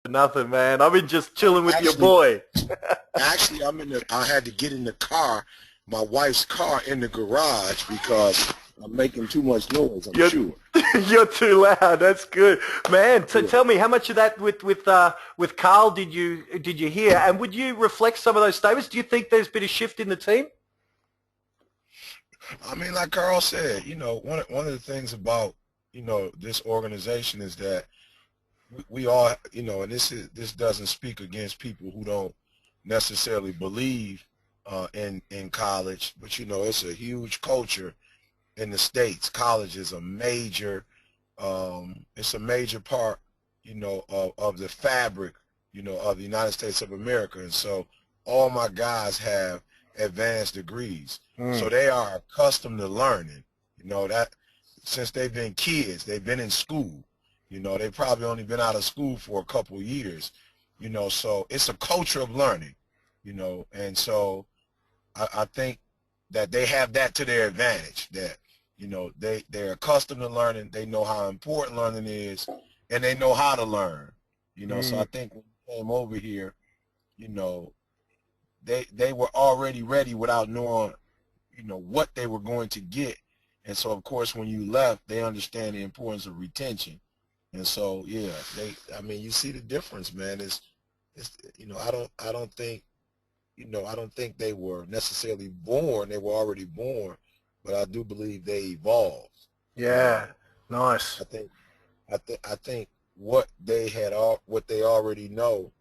Nothing, man. I've been just chilling with your Actually, boy. actually, I had to get in the car, my wife's car, in the garage because I'm making too much noise, I'm You're sure. you're too loud. That's good, man. So Yeah. tell me, how much of that with Carl did you hear? And would you reflect some of those statements? Do you think there's been a shift in the team? I mean, like Carl said, one of the things about, this organization is that we all, and this doesn't speak against people who don't necessarily believe in college, but it's a huge culture in the States. College is a major, it's a major part, of the fabric, of the United States of America. And so all my guys have advanced degrees. So Mm. they are accustomed to learning, that since they've been kids, they've been in school. They've probably only been out of school for a couple of years, so it's a culture of learning, and so I think that they have that to their advantage, that, they're accustomed to learning, they know how important learning is, and they know how to learn, so I Mm. think when we came over here, you know, they were already ready without knowing, what they were going to get. And so, of course, when you left, they understand the importance of retention. And so, yeah, I mean, you see the difference, man. It's, I don't think, I don't think they were necessarily born. They were already born, but I do believe they evolved. Yeah. Um, Nice. I think, I think what they already know,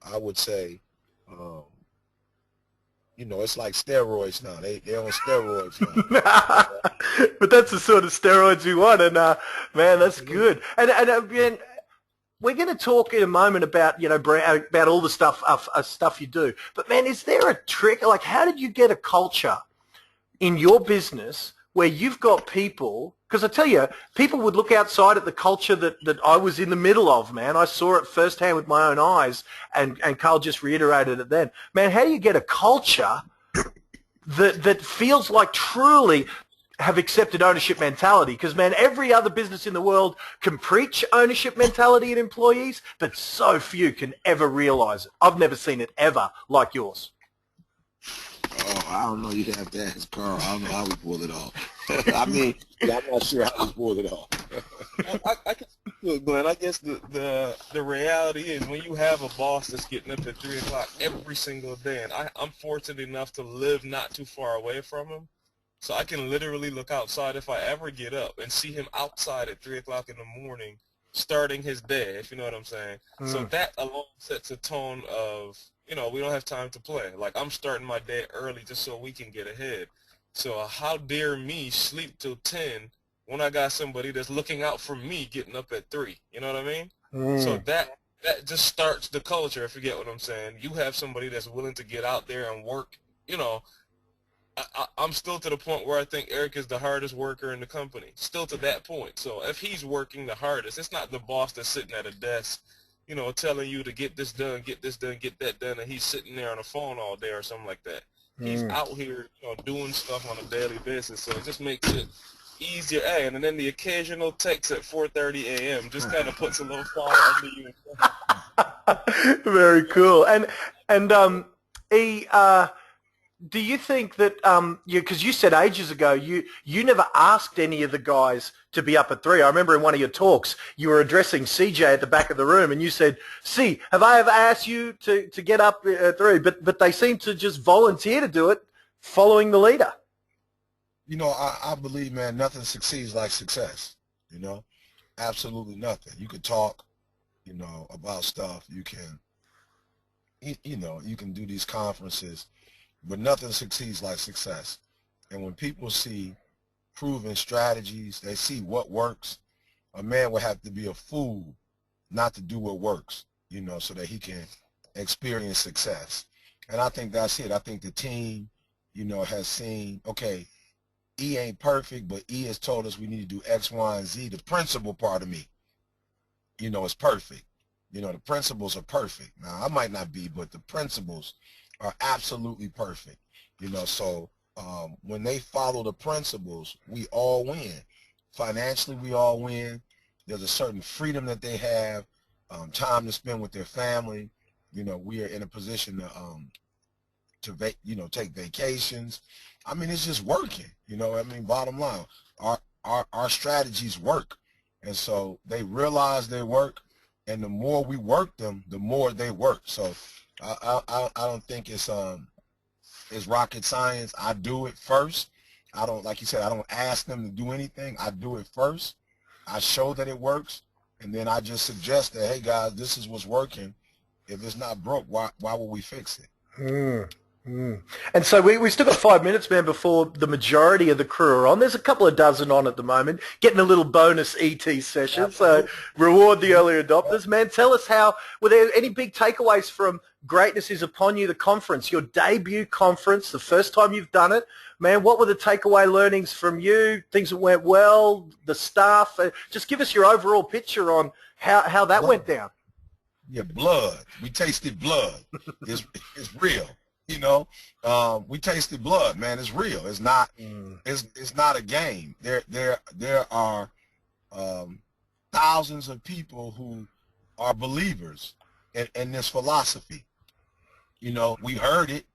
I would say, um, it's like steroids now. They're on steroids now. But that's the sort of steroids we want, and man, that's Absolutely. good. And we're going to talk in a moment about about all the stuff you do. But man, is there a trick? Like, how did you get a culture in your business where you've got people, because I tell you, people would look outside at the culture that I was in the middle of, man. I saw it firsthand with my own eyes, and Carl just reiterated it then. Man, how do you get a culture that feels like truly have accepted ownership mentality? Because, man, every other business in the world can preach ownership mentality in employees, but so few can ever realize it. I've never seen it ever like yours. Oh, I don't know. You'd have to ask Carl. I don't know how we pulled it off. I mean, yeah, I'm not sure how we pulled it off. I can speak to it, Glenn. I guess the reality is when you have a boss that's getting up at 3 o'clock every single day, and I'm fortunate enough to live not too far away from him, so I can literally look outside if I ever get up and see him outside at 3 o'clock in the morning starting his day, if you know what I'm saying. So Mm. that alone sets a tone of, we don't have time to play. Like, I'm starting my day early just so we can get ahead. So how dare me sleep till 10 when I got somebody that's looking out for me getting up at 3? You know what I mean? So Mm. that just starts the culture, if you get what I'm saying. You have somebody that's willing to get out there and work. I'm still to the point where I think Eric is the hardest worker in the company. Still to that point. So if he's working the hardest, it's not the boss that's sitting at a desk, telling you to get this done, get this done, get that done, and he's sitting there on the phone all day or something like that. He's Mm. out here, doing stuff on a daily basis, so it just makes it easier. Hey, and then the occasional text at 4:30 a.m. just kind of puts a little fire under you. Very cool. And E, do you think that because you said ages ago you never asked any of the guys to be up at 3? I remember in one of your talks you were addressing CJ at the back of the room, and you said, "See, have I ever asked you to get up at 3?" But they seem to just volunteer to do it, following the leader. I believe, man, nothing succeeds like success. You know, absolutely nothing. You could talk, about stuff. You can do these conferences, but nothing succeeds like success. And when people see proven strategies, they see what works. A man would have to be a fool not to do what works, so that he can experience success. And I think that's it. I think the team, has seen, okay, E ain't perfect, but E has told us we need to do X, Y, and Z. The principle part of me, is perfect. The principles are perfect. Now, I might not be, but the principles are absolutely perfect. So when they follow the principles, we all win. Financially, we all win. There's a certain freedom that they have. time to spend with their family. You know, we are in a position to take vacations. I mean, it's just working. You know, I mean, bottom line, our strategies work, and so they realize they work, and the more we work them, the more they work. So I don't think it's rocket science. I do it first. I don't, like you said, I don't ask them to do anything. I do it first. I show that it works, and then I just suggest that, hey guys, this is what's working. If it's not broke, why would we fix it? And so we still got 5 minutes, man, before the majority of the crew are on. There's a couple of dozen on at the moment, getting a little bonus ET session. Absolutely. So reward the early adopters, man. Tell us were there any big takeaways from Greatness is Upon You, the conference, your debut conference, the first time you've done it? Man, what were the takeaway learnings from you, things that went well, the staff? Just give us your overall picture on how that went down. Yeah, blood. We tasted blood. It's real. You know, we tasted blood, man. It's real. It's not. It's not a game. There are thousands of people who are believers in this philosophy. You know, we heard it.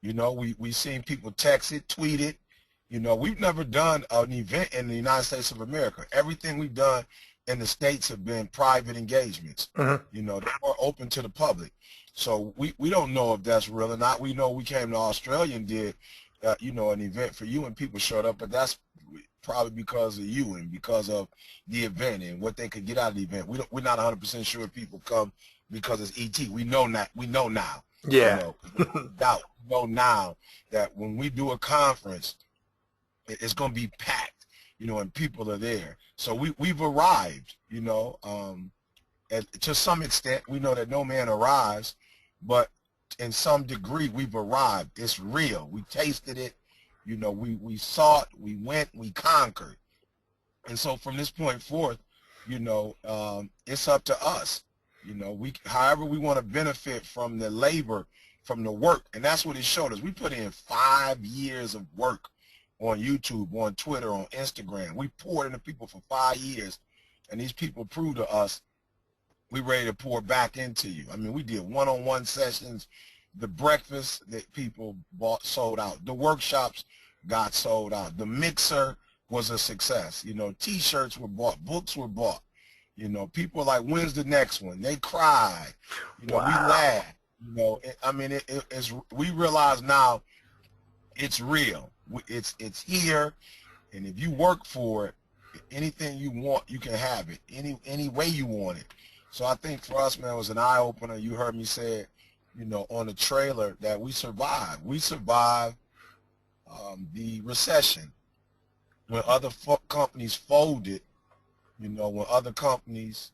You know, we seen people text it, tweet it. You know, we've never done an event in the United States of America. Everything we've done in the States have been private engagements. You know, they weren't open to the public. So we don't know if that's real or not. We know we came to Australia and did, you know, an event for you and people showed up, but that's probably because of you and because of the event and what they could get out of the event. We're not 100% sure people come because it's ET. We know now. Yeah. You know, we know now that when we do a conference, it's going to be packed, you know, and people are there. So we've arrived, you know, to some extent. We know that no man arrives, but in some degree we've arrived. It's real. We tasted it. You know, we saw it. We went. We conquered. And so from this point forth, you know, it's up to us. You know, however we want to benefit from the labor, from the work, and that's what it showed us. We put in 5 years of work on YouTube, on Twitter, on Instagram. We poured into people for 5 years, and these people proved to us we ready to pour back into you. I mean, we did one-on-one sessions. The breakfast that people bought sold out. The workshops got sold out. The mixer was a success. You know, T-shirts were bought. Books were bought. You know, people were like, when's the next one? They cried. You know, we laughed. You know, I mean, it's we realize now it's real. It's here, and if you work for it, anything you want, you can have it. Any way you want it. So I think for us, man, it was an eye opener. You heard me say it, you know, on the trailer that we survived. We survived the recession when other companies folded. You know, when other companies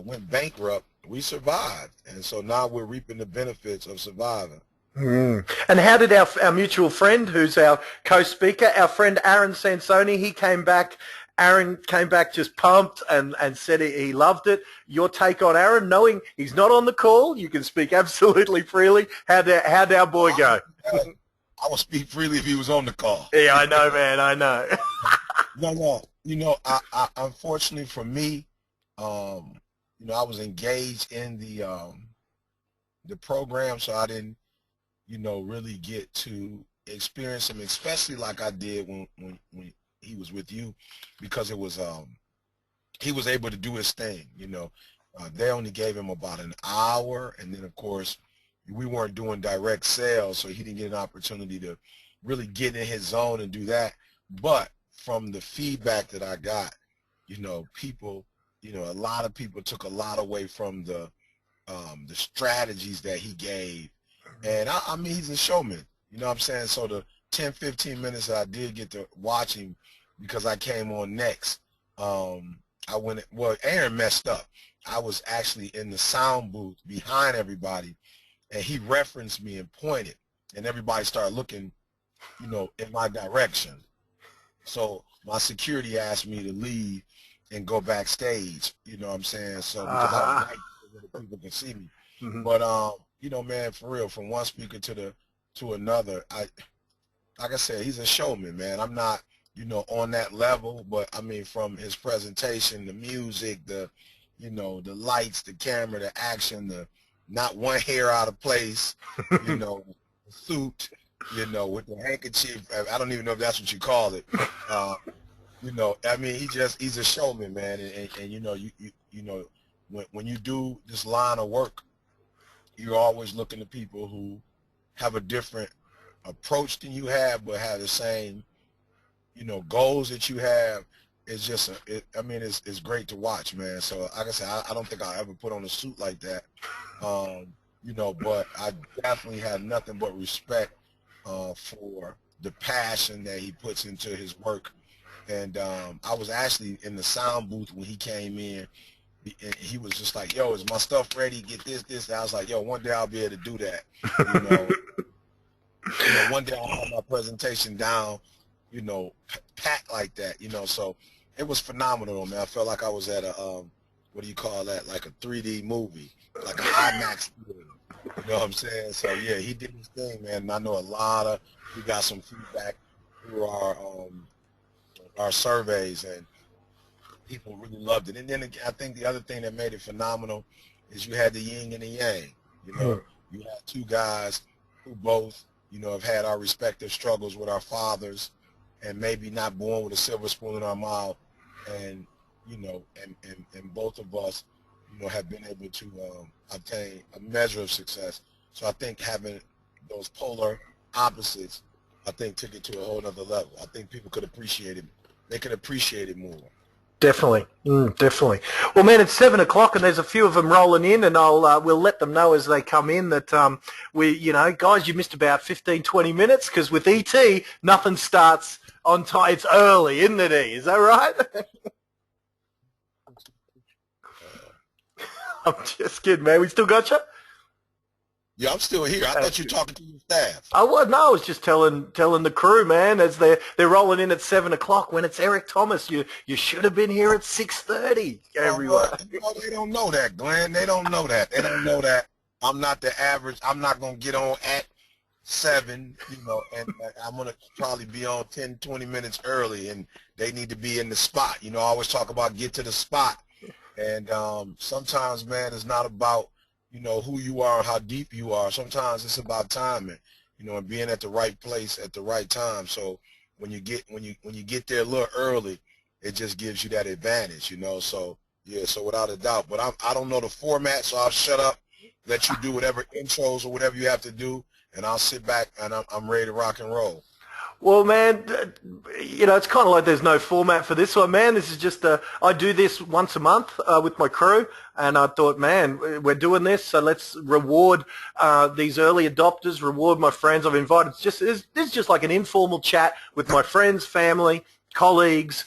went bankrupt, we survived. And so now we're reaping the benefits of surviving. And how did our mutual friend, who's our co-speaker, our friend Aaron Sansoni, he came back. Aaron came back just pumped and said he loved it. Your take on Aaron, knowing he's not on the call, you can speak absolutely freely. How'd our boy go? I would speak freely if he was on the call. Yeah, I know, man. I know. No. You know, I unfortunately for me, you know, I was engaged in the program, so I didn't, you know, really get to experience him, especially like I did when he was with you, because it was he was able to do his thing. You know, they only gave him about an hour, and then of course we weren't doing direct sales, so he didn't get an opportunity to really get in his zone and do that. But from the feedback that I got, you know, people, you know, a lot of people took a lot away from the strategies that he gave. And I mean, he's a showman, you know what I'm saying? So the 10, 15 minutes that I did get to watch him, because I came on next, Aaron messed up. I was actually in the sound booth behind everybody, and he referenced me and pointed, and everybody started looking, you know, in my direction. So my security asked me to leave and go backstage, you know what I'm saying? So because I was right so people could see me. But you know, man, for real, from one speaker to another, like I said, he's a showman, man. I'm not, you know, on that level, but I mean, from his presentation, the music, you know, the lights, the camera, the action, the not one hair out of place, you know, the suit, you know, with the handkerchief. I don't even know if that's what you call it. You know, I mean, he's a showman, man. And you know, you know, when you do this line of work, you're always looking to people who have a different approach than you have, but have the same, you know, goals that you have. It's just, I mean, it's great to watch, man. So like I said, I don't think I'll ever put on a suit like that, you know, but I definitely have nothing but respect for the passion that he puts into his work. And I was actually in the sound booth when he came in, and he was just like, yo, is my stuff ready? Get this. I was like, yo, one day I'll be able to do that, you know. You know, one day I'll have my presentation down, you know, packed like that, you know. So it was phenomenal, man. I felt like I was at a, what do you call that, like a 3D movie, like an IMAX movie. You know what I'm saying? So, yeah, he did his thing, man. And I know we got some feedback through our surveys, and people really loved it. And then I think the other thing that made it phenomenal is you had the yin and the yang. You know, you had two guys who both, you know, have had our respective struggles with our fathers, and maybe not born with a silver spoon in our mouth, and you know, and both of us, you know, have been able to obtain a measure of success. So I think having those polar opposites, I think, took it to a whole nother level. I think people could appreciate it. They could appreciate it more. Definitely, definitely. Well, man, it's 7 o'clock, and there's a few of them rolling in, and we'll let them know as they come in that you know, guys, you missed about 15, 20 minutes because with ET, nothing starts on time. It's early, isn't it? Is that right? I'm just kidding, man. We still got you? Yeah, I'm still here. I thought you were talking to your staff. I was just telling the crew, man, as they're rolling in at 7 o'clock when it's Eric Thomas. You should have been here at 6:30. Everyone. You know, they don't know that, Glenn. They don't know that. They don't know that I'm not the average. I'm not gonna get on at 7, you know, and I'm gonna probably be on 10, 20 minutes early, and they need to be in the spot. You know, I always talk about get to the spot, and sometimes, man, it's not about, you know, who you are and how deep you are. Sometimes it's about timing, you know, and being at the right place at the right time. So when you get there a little early, it just gives you that advantage, you know. So yeah, so without a doubt. But I don't know the format, so I'll shut up, let you do whatever intros or whatever you have to do, and I'll sit back and I'm ready to rock and roll. Well, man, you know, it's kind of like there's no format for this one, man. This is just I do this once a month with my crew, and I thought, man, we're doing this, so let's reward these early adopters, reward my friends I've invited. This is just like an informal chat with my friends, family, colleagues,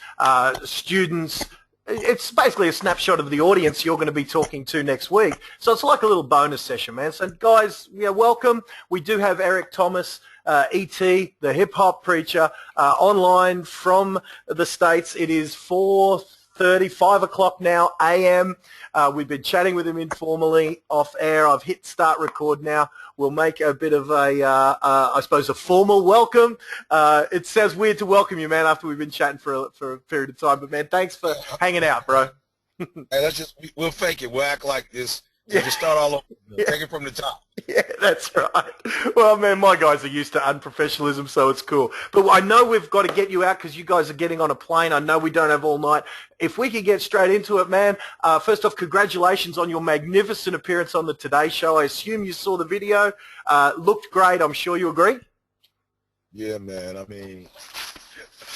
students. It's basically a snapshot of the audience you're going to be talking to next week. So it's like a little bonus session, man. So, guys, yeah, welcome. We do have Eric Thomas, E.T., the hip-hop preacher, online from the States. It is 4:30, 5 o'clock now, a.m. We've been chatting with him informally off air. I've hit start record now. We'll make a bit of I suppose, a formal welcome. It sounds weird to welcome you, man, after we've been chatting for a period of time. But, man, thanks for hanging out, bro. Hey, we'll fake it. We'll act like this. We'll just start all over. Yeah. Take it from the top. Yeah, that's right. Well, man, my guys are used to unprofessionalism, so it's cool. But I know we've got to get you out because you guys are getting on a plane. I know we don't have all night. If we could get straight into it, man, first off, congratulations on your magnificent appearance on the Today Show. I assume you saw the video. Looked great. I'm sure you agree? Yeah, man. I mean,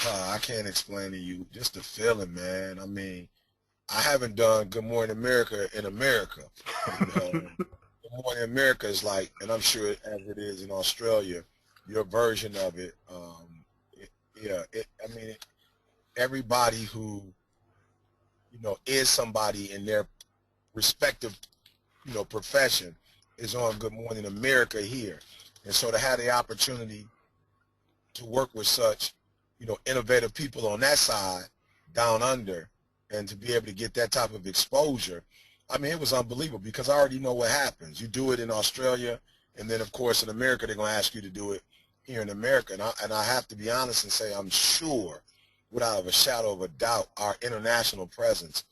I can't explain to you just the feeling, man. I mean, I haven't done Good Morning America in America. You know? Good Morning America is like, and I'm sure as it is in Australia, your version of it. I mean, everybody who, you know, is somebody in their respective, you know, profession is on Good Morning America here. And so to have the opportunity to work with such, you know, innovative people on that side, down under, and to be able to get that type of exposure, I mean, it was unbelievable because I already know what happens. You do it in Australia, and then, of course, in America, they're going to ask you to do it here in America. And I have to be honest and say I'm sure, without a shadow of a doubt, our international presence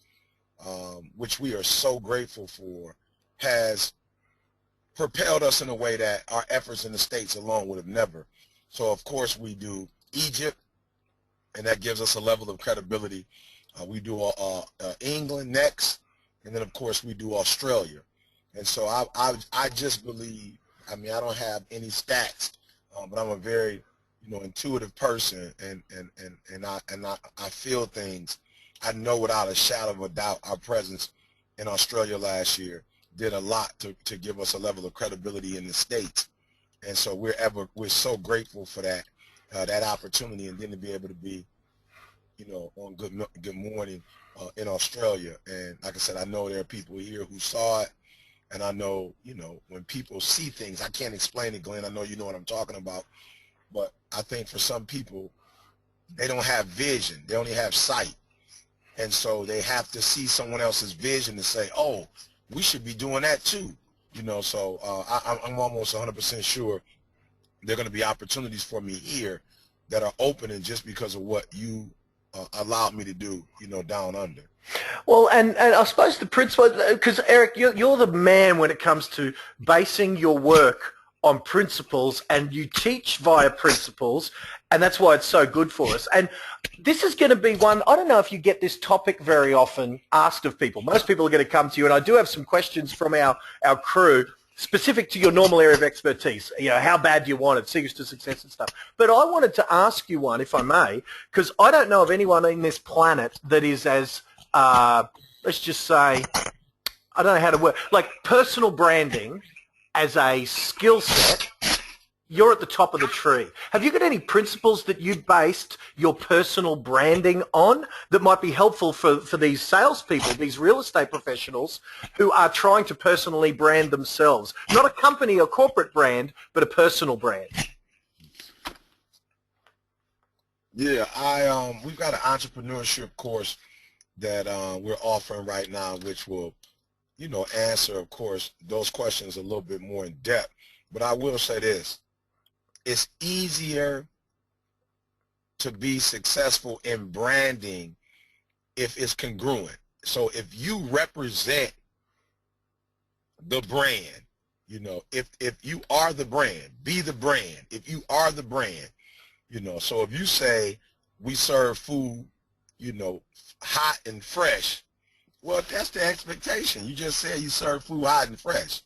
which we are so grateful for, has propelled us in a way that our efforts in the States alone would have never. So, of course, we do Egypt, and that gives us a level of credibility. We do England next, and then, of course, we do Australia. And so I just believe, I mean, I don't have any stats, but I'm a very, intuitive person, and I feel things. I know without a shadow of a doubt our presence in Australia last year did a lot to give us a level of credibility in the States. And so we're so grateful for that opportunity, and then to be able to be, on Good Morning in Australia. And like I said, I know there are people here who saw it, and I know, when people see things, I can't explain it, Glenn. I know you know what I'm talking about, but I think for some people, they don't have vision. They only have sight. And so they have to see someone else's vision to say, oh, we should be doing that too. So I'm almost 100% sure there are going to be opportunities for me here that are opening just because of what you allowed me to do, down under. Well, and I suppose the principle, because Eric, you're the man when it comes to basing your work on principles, and you teach via principles, and that's why it's so good for us. And this is going to be one, I don't know if you get this topic very often asked of people. Most people are going to come to you, and I do have some questions from our crew specific to your normal area of expertise, how bad do you want it, secrets to success and stuff. But I wanted to ask you one, if I may, because I don't know of anyone in this planet that is as, let's just say, I don't know how to word, like personal branding as a skill set. You're at the top of the tree. Have you got any principles that you based your personal branding on that might be helpful for these salespeople, these real estate professionals who are trying to personally brand themselves? Not a company or corporate brand, but a personal brand. Yeah, we've got an entrepreneurship course that we're offering right now, which will, answer, of course, those questions a little bit more in depth. But I will say this. It's easier to be successful in branding if it's congruent. So if you represent the brand, if you are the brand, be the brand. If you are the brand, so if you say we serve food, hot and fresh, well, that's the expectation. You just said you serve food hot and fresh.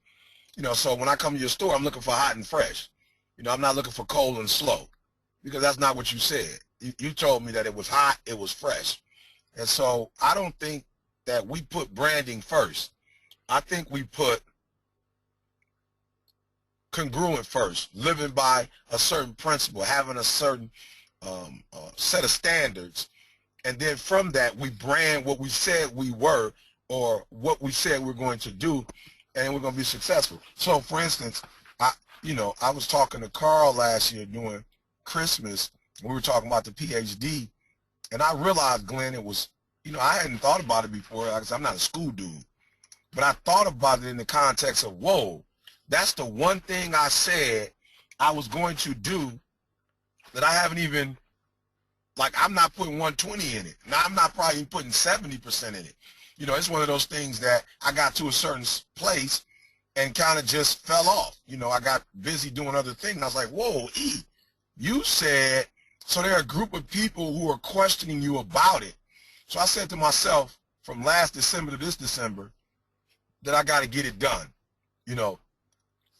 So when I come to your store, I'm looking for hot and fresh. I'm not looking for cold and slow, because that's not what you said. You told me that it was hot, it was fresh. And so I don't think that we put branding first. I think we put congruent first, living by a certain principle, having a certain set of standards. And then from that, we brand what we said we were, or what we said we're going to do, and we're going to be successful. So, for instance, I was talking to Carl last year during Christmas. We were talking about the PhD, and I realized, Glenn, it was, I hadn't thought about it before, because I'm not a school dude, but I thought about it in the context of, whoa, that's the one thing I said I was going to do that I haven't even, like, I'm not putting 120 in it. Now, I'm not probably putting 70% in it. It's one of those things that I got to a certain place and kind of just fell off. I got busy doing other things. I was like, whoa, E, you said, so there are a group of people who are questioning you about it. So I said to myself, from last December to this December, that I got to get it done,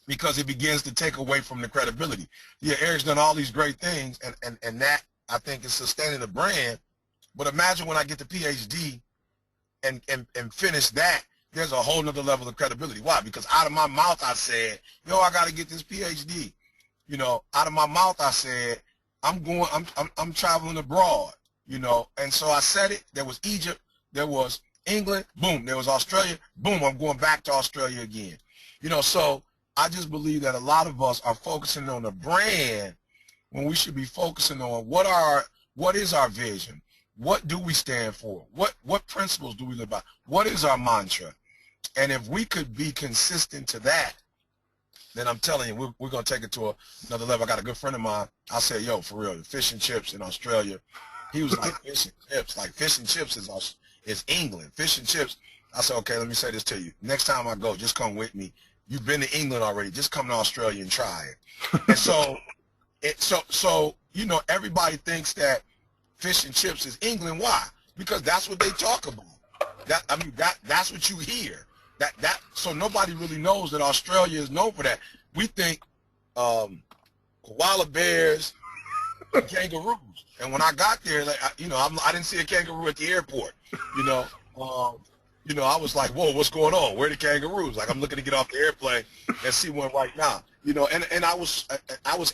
because it begins to take away from the credibility. Yeah, Eric's done all these great things, and that, I think, is sustaining the brand. But imagine when I get the PhD and finish that, there's a whole nother level of credibility. Why? Because out of my mouth I said, I got to get this PhD. Out of my mouth I said, I'm traveling abroad, and so I said it. There was Egypt, there was England, boom, there was Australia, boom, I'm going back to Australia again. So I just believe that a lot of us are focusing on the brand when we should be focusing on what is our vision? What do we stand for? What principles do we live by? What is our mantra? And if we could be consistent to that, then I'm telling you, we're going to take it to another level. I got a good friend of mine. I said, yo, for real, the fish and chips in Australia. He was like, fish and chips. Like, fish and chips is England. Fish and chips. I said, okay, let me say this to you. Next time I go, just come with me. You've been to England already. Just come to Australia and try it. And so, you know, everybody thinks that fish and chips is England. Why? Because that's what they talk about. That's what you hear. So nobody really knows that Australia is known for that. We think koala bears and kangaroos. And when I got there, like, you know, I didn't see a kangaroo at the airport. You know, I was like, whoa, what's going on? Where are the kangaroos? Like, I'm looking to get off the airplane and see one right now. You know, and I was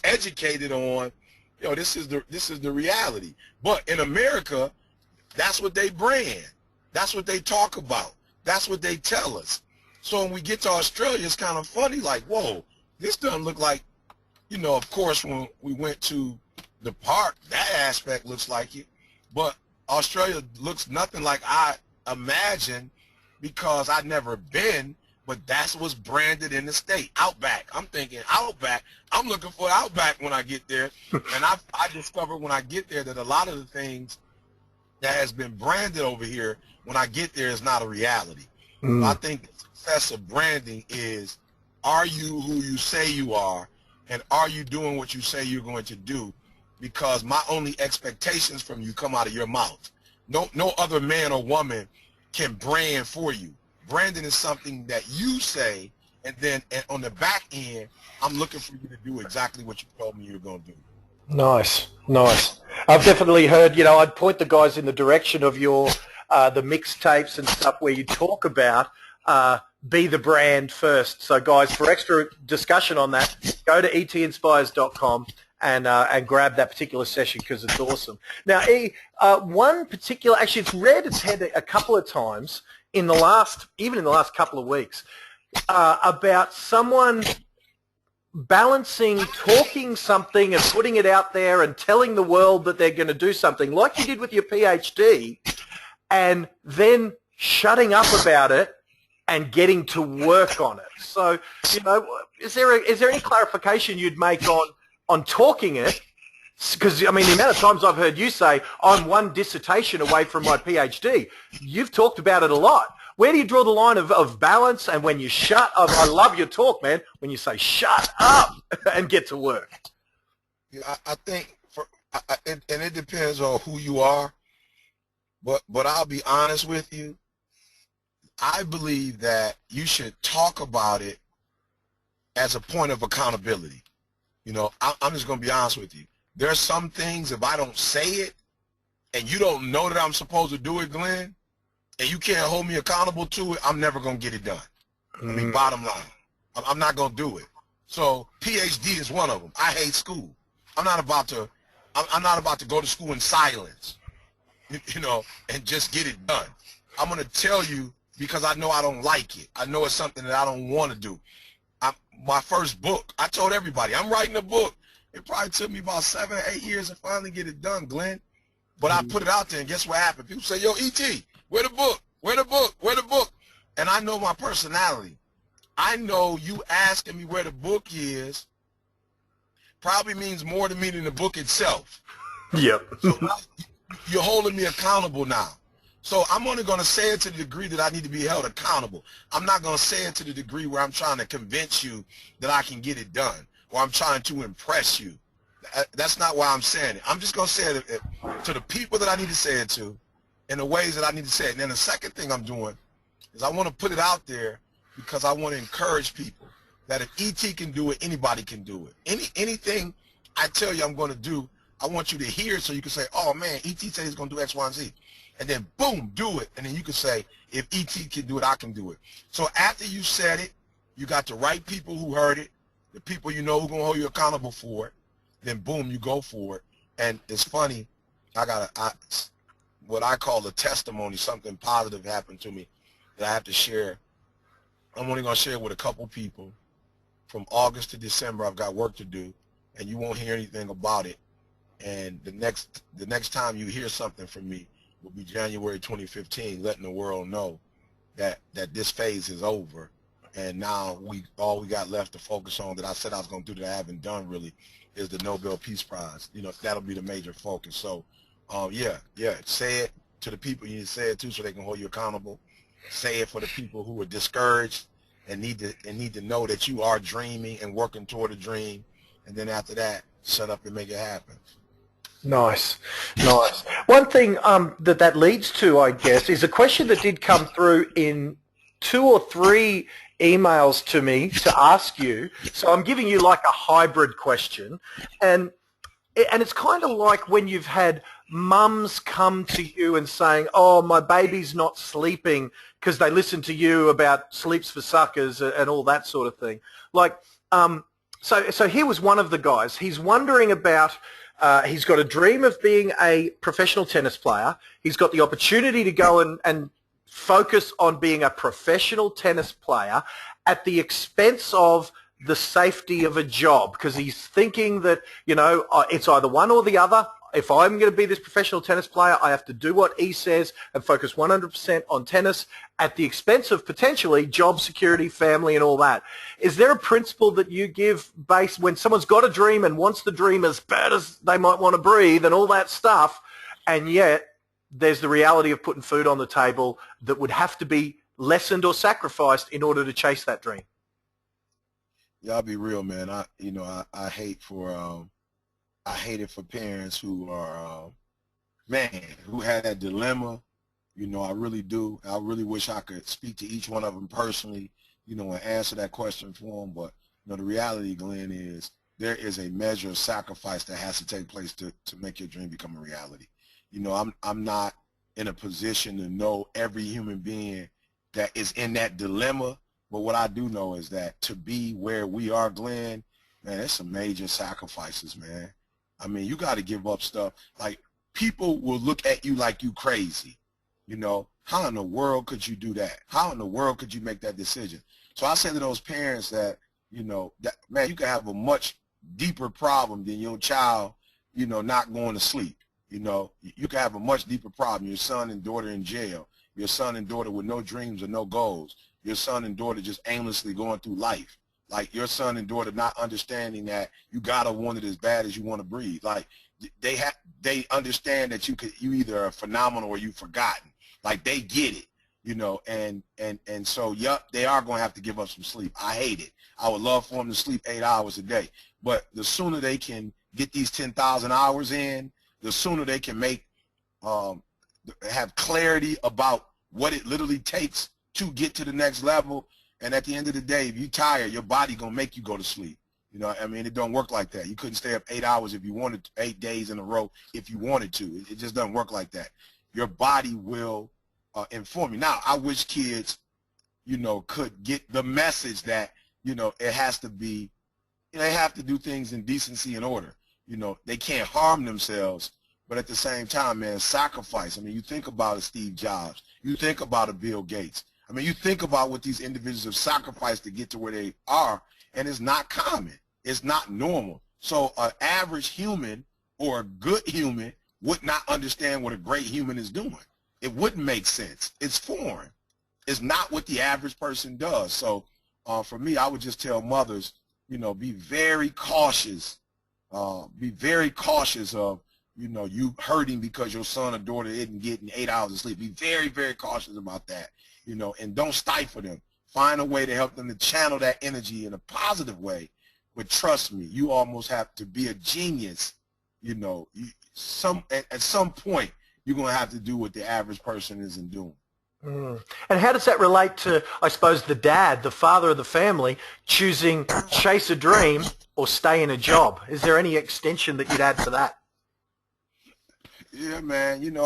educated on, you know, this is the reality. But in America, that's what they brand. That's what they talk about. That's what they tell us. So when we get to Australia, it's kind of funny, like, whoa, this doesn't look like, you know, of course, when we went to the park, that aspect looks like it. But Australia looks nothing like I imagined because I'd never been, but that's what's branded in the state, Outback. I'm thinking Outback. I'm looking for Outback when I get there. And I discovered when I get there that a lot of the things that has been branded over here, when I get there, is not a reality. I think the success of branding is, are you who you say you are, and are you doing what you say you're going to do? Because my only expectations from you come out of your mouth. No other man or woman can brand for you. Branding is something that you say, and then on the back end, I'm looking for you to do exactly what you told me you were going to do. Nice. I've definitely heard, you know, I'd point the guys in the direction of your, the mixtapes and stuff where you talk about be the brand first. So guys, for extra discussion on that, go to etinspires.com and grab that particular session because it's awesome. Now, one particular, actually it's read its head a couple of times even in the last couple of weeks, about someone balancing talking something and putting it out there and telling the world that they're going to do something like you did with your PhD, and then shutting up about it and getting to work on it. So, you know, is there any clarification you'd make on talking it? Because, I mean, the amount of times I've heard you say, I'm one dissertation away from my PhD. You've talked about it a lot. Where do you draw the line of balance and when you shut up? I love your talk, man, when you say shut up and get to work. Yeah, I think, and it depends on who you are, but I'll be honest with you. I believe that you should talk about it as a point of accountability. You know, I'm just going to be honest with you. There are some things, if I don't say it and you don't know that I'm supposed to do it, Glenn, and you can't hold me accountable to it, I'm never going to get it done. I mean, bottom line, I'm not going to do it. So PhD is one of them. I hate school. I'm not about to go to school in silence, you know, and just get it done. I'm going to tell you because I know I don't like it. I know it's something that I don't want to do. My first book, I told everybody, I'm writing a book. It probably took me about 7 or 8 years to finally get it done, Glenn. But I put it out there, and guess what happened? People say, yo, E.T., where the book? Where the book? Where the book? And I know my personality. I know you asking me where the book is probably means more to me than the book itself. Yep. So you're holding me accountable now. So I'm only going to say it to the degree that I need to be held accountable. I'm not going to say it to the degree where I'm trying to convince you that I can get it done, or I'm trying to impress you. That's not why I'm saying it. I'm just going to say it to the people that I need to say it to in the ways that I need to say it. And then the second thing I'm doing is I want to put it out there because I want to encourage people that if E.T. can do it, anybody can do it. Anything I tell you I'm going to do, I want you to hear it so you can say, oh, man, E.T. said he's going to do X, Y, and Z. And then, boom, do it. And then you can say, if E.T. can do it, I can do it. So after you said it, you got the right people who heard it, the people you know who are going to hold you accountable for it. Then, boom, you go for it. And it's funny, what I call a testimony, something positive happened to me that I have to share. I'm only going to share it with a couple people. From August to December, I've got work to do, and you won't hear anything about it. And the next time you hear something from me will be January 2015, letting the world know that this phase is over. And now all we got left to focus on that I said I was going to do that I haven't done really is the Nobel Peace Prize. You know, that'll be the major focus. So, yeah, say it to the people you say it to so they can hold you accountable. Say it for the people who are discouraged and need to know that you are dreaming and working toward a dream. And then after that, shut up and make it happen. Nice, nice. One thing that leads to, I guess, is a question that did come through in 2 or 3 emails to me to ask you. So I'm giving you like a hybrid question, and it's kind of like when you've had mums come to you and saying, "Oh, my baby's not sleeping," because they listen to you about sleeps for suckers and all that sort of thing. Like, so here was one of the guys. He's wondering about. He's got a dream of being a professional tennis player. He's got the opportunity to go and focus on being a professional tennis player at the expense of the safety of a job, because he's thinking that, it's either one or the other. If I'm going to be this professional tennis player, I have to do what he says and focus 100% on tennis at the expense of potentially job security, family, and all that. Is there a principle that you give based when someone's got a dream and wants the dream as bad as they might want to breathe and all that stuff, and yet there's the reality of putting food on the table that would have to be lessened or sacrificed in order to chase that dream? Yeah, I'll be real, man. I hate it for parents who are, who had that dilemma. I really do. I really wish I could speak to each one of them personally, and answer that question for them. But, the reality, Glenn, is there is a measure of sacrifice that has to take place to make your dream become a reality. I'm not in a position to know every human being that is in that dilemma. But what I do know is that to be where we are, Glenn, man, there's some major sacrifices, man. I mean, you got to give up stuff. Like, people will look at you like you crazy. How in the world could you do that? How in the world could you make that decision? So I say to those parents that, that, man, you can have a much deeper problem than your child, not going to sleep. You can have a much deeper problem. Your son and daughter in jail. Your son and daughter with no dreams or no goals. Your son and daughter just aimlessly going through life. Like, your son and daughter not understanding that you gotta want it as bad as you want to breathe. Like, they understand that you either are phenomenal or you've forgotten. Like, they get it, and so, yup, they are going to have to give up some sleep. I hate it. I would love for them to sleep 8 hours a day. But the sooner they can get these 10,000 hours in, the sooner they can have clarity about what it literally takes to get to the next level. And at the end of the day, if you're tired, your body going to make you go to sleep. It don't work like that. You couldn't stay up 8 hours if you wanted to, 8 days in a row if you wanted to. It just doesn't work like that. Your body will inform you. Now, I wish kids, could get the message that, it has to be, they have to do things in decency and order. They can't harm themselves, but at the same time, man, sacrifice. I mean, you think about a Steve Jobs. You think about a Bill Gates. I mean, you think about what these individuals have sacrificed to get to where they are, and it's not common. It's not normal. So an average human or a good human would not understand what a great human is doing. It wouldn't make sense. It's foreign. It's not what the average person does. So for me, I would just tell mothers, be very cautious. Be very cautious of, you hurting because your son or daughter isn't getting 8 hours of sleep. Be very, very cautious about that, and don't stifle them. Find a way to help them to channel that energy in a positive way. But trust me, you almost have to be a genius. At some point, you're going to have to do what the average person isn't doing. Mm. And how does that relate to, I suppose, the dad, the father of the family, choosing chase a dream or stay in a job? Is there any extension that you'd add to that? Yeah, man.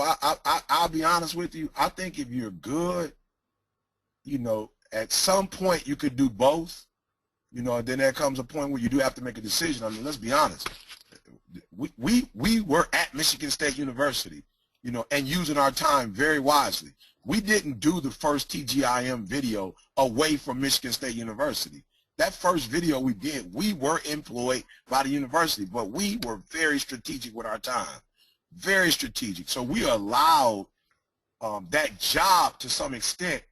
I'll be honest with you. I think if you're good, at some point you could do both. And then there comes a point where you do have to make a decision. I mean, let's be honest. We were at Michigan State University, and using our time very wisely. We didn't do the first TGIM video away from Michigan State University. That first video we did, we were employed by the university, but we were very strategic with our time. Very strategic. So we allowed that job to some extent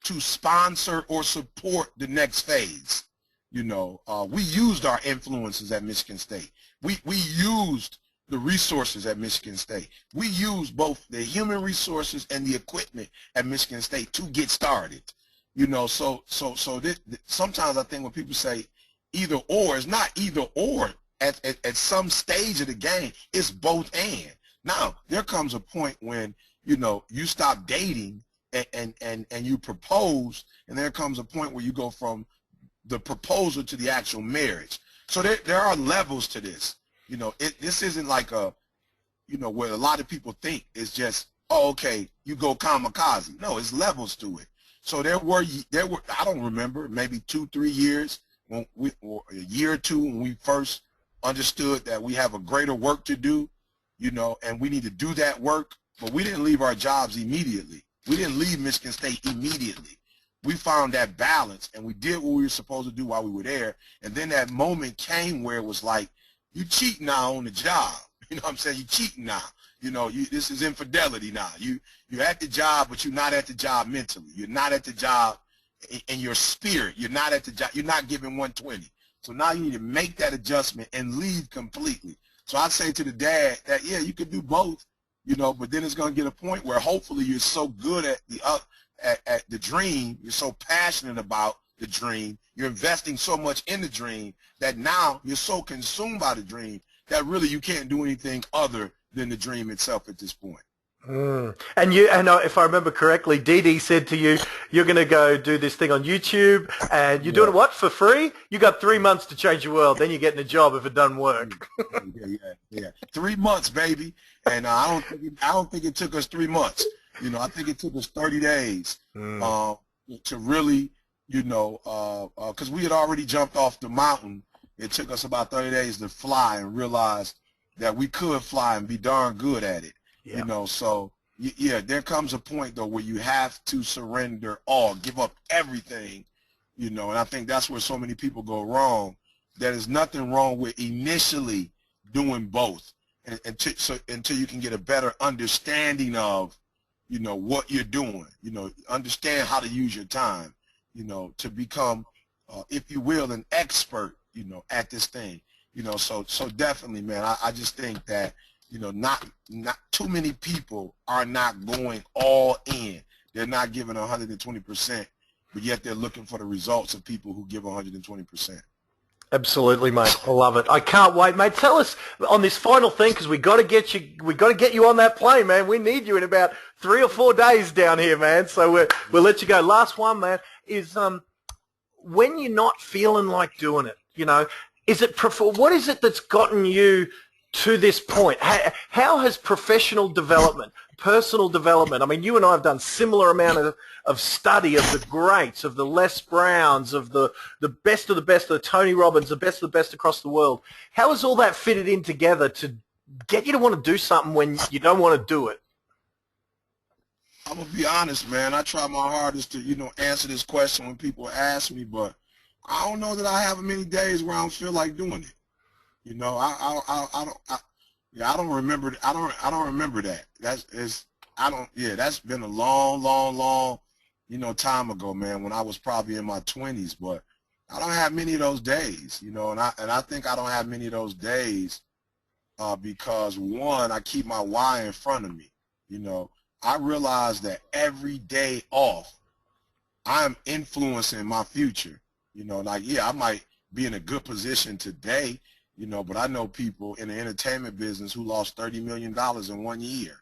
to sponsor or support the next phase. We used our influences at Michigan State. We used the resources at Michigan State. We use both the human resources and the equipment at Michigan State to get started. You know, sometimes I think when people say either or, it's not either or. At some stage of the game, it's both and. Now, there comes a point when, you know, you stop dating and you propose, and there comes a point where you go from the proposal to the actual marriage. So there are levels to this. You know, this isn't like a, you know, where a lot of people think it's just, oh, okay, you go kamikaze. No, it's levels to it. So there were, I don't remember, maybe 2-3 years, or a year or two when we first understood that we have a greater work to do, you know, and we need to do that work, but we didn't leave our jobs immediately. We didn't leave Michigan State immediately. We found that balance, and we did what we were supposed to do while we were there, and then that moment came where it was like, you cheat now on the job. You know what I'm saying? You cheating now. You know, this is infidelity now. You're at the job, but you're not at the job mentally. You're not at the job in your spirit. You're not at the job. You're not giving 120. So now you need to make that adjustment and leave completely. So I say to the dad that, yeah, you could do both, you know, but then it's going to get a point where hopefully you're so good at the dream, you're so passionate about the dream, you're investing so much in the dream that now you're so consumed by the dream that really you can't do anything other than the dream itself at this point. And if I remember correctly, Dee Dee said to you, you're going to go do this thing on YouTube, and you're doing what, for free? You got 3 months to change the world, then you're getting a job if it doesn't work. Yeah. 3 months, baby. And I don't think it took us 3 months. You know, I think it took us 30 days to really, you know, because we had already jumped off the mountain. It took us about 30 days to fly and realize that we could fly and be darn good at it. Yeah. You know, so, yeah, there comes a point, though, where you have to surrender all, give up everything, you know, and I think that's where so many people go wrong. There's nothing wrong with initially doing both until you can get a better understanding of, you know, what you're doing, you know, understand how to use your time, you know, to become, if you will, an expert, you know, at this thing, you know, so definitely, man, I just think that, you know, not too many people are not going all in. They're not giving 120%, but yet they're looking for the results of people who give 120%. Absolutely, mate. I love it. I can't wait, mate. Tell us on this final thing, because we got to get you on that plane, man. We need you in about 3 or 4 days down here, man. So we'll let you go. Last one, man, is when you're not feeling like doing it, you know, what is it that's gotten you to this point? How has professional development, personal development, I mean, you and I have done similar amount of study of the greats, of the Les Browns, of the best of the Tony Robbins, the best of the best across the world. How has all that fitted in together to get you to want to do something when you don't want to do it? I'm going to be honest, man. I try my hardest to, you know, answer this question when people ask me, but I don't know that I have many days where I don't feel like doing it. You know, I don't remember. I don't remember that. That's been a long, you know, time ago, man, when I was probably in my 20s, but I don't have many of those days, you know, and I think I don't have many of those days because, one, I keep my why in front of me. You know, I realize that every day off, I'm influencing my future. You know, like, yeah, I might be in a good position today, you know, but I know people in the entertainment business who lost $30 million in 1 year.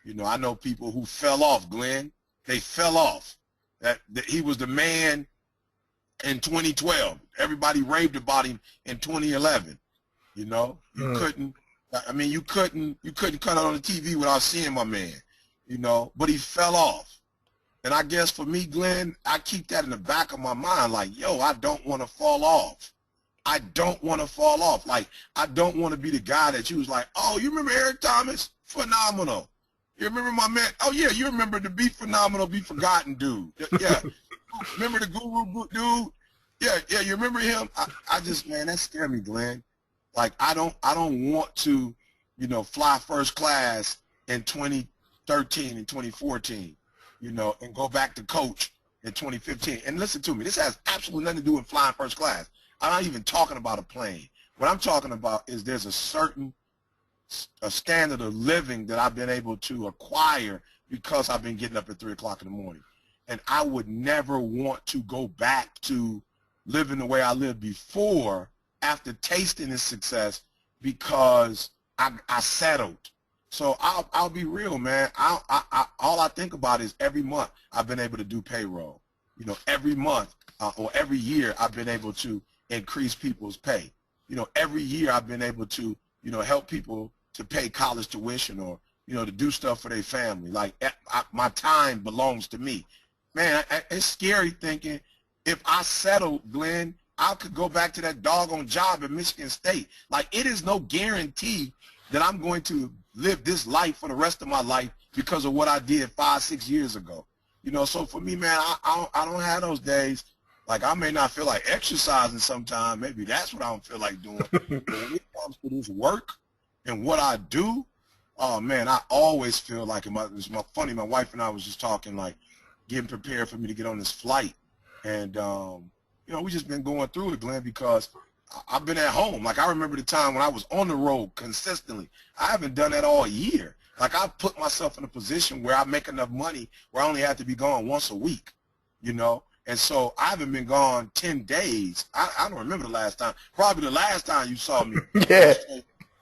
You know, I know people who fell off, Glenn. They fell off. That he was the man in 2012. Everybody raved about him in 2011. You know, you couldn't cut it on the TV without seeing my man, you know, but he fell off. And I guess for me, Glenn, I keep that in the back of my mind, like, yo, I don't want to fall off. I don't want to fall off. Like, I don't want to be the guy that you was like, oh, you remember Eric Thomas? Phenomenal. You remember my man? Oh, yeah, you remember the Be Phenomenal, Be Forgotten dude. Yeah. Remember the Guru dude? Yeah, you remember him? I just, man, that scared me, Glenn. Like, I don't want to, you know, fly first class in 2013 and 2014, you know, and go back to coach in 2015. And listen to me, this has absolutely nothing to do with flying first class. I'm not even talking about a plane. What I'm talking about is there's a certain a standard of living that I've been able to acquire because I've been getting up at 3 o'clock in the morning. And I would never want to go back to living the way I lived before after tasting this success because I settled. So I'll be real, man. All I think about is every month I've been able to do payroll. You know, every month or every year I've been able to increase people's pay. You know, every year I've been able to, you know, help people to pay college tuition or, you know, to do stuff for their family. Like my time belongs to me. Man, it's scary thinking if I settled, Glenn, I could go back to that doggone job at Michigan State. Like, it is no guarantee that I'm going to live this life for the rest of my life because of what I did 5, 6 years ago. You know, so for me, man, I don't have those days. Like, I may not feel like exercising sometime. Maybe that's what I don't feel like doing. But when it comes to this work and what I do, oh, man, I always feel like it's funny. My wife and I was just talking, like, getting prepared for me to get on this flight. And, you know, we just been going through it, Glenn, because I've been at home. Like, I remember the time when I was on the road consistently. I haven't done that all year. Like, I've put myself in a position where I make enough money where I only have to be gone once a week, you know. And so I haven't been gone 10 days. I don't remember the last time. Probably the last time you saw me. Yeah.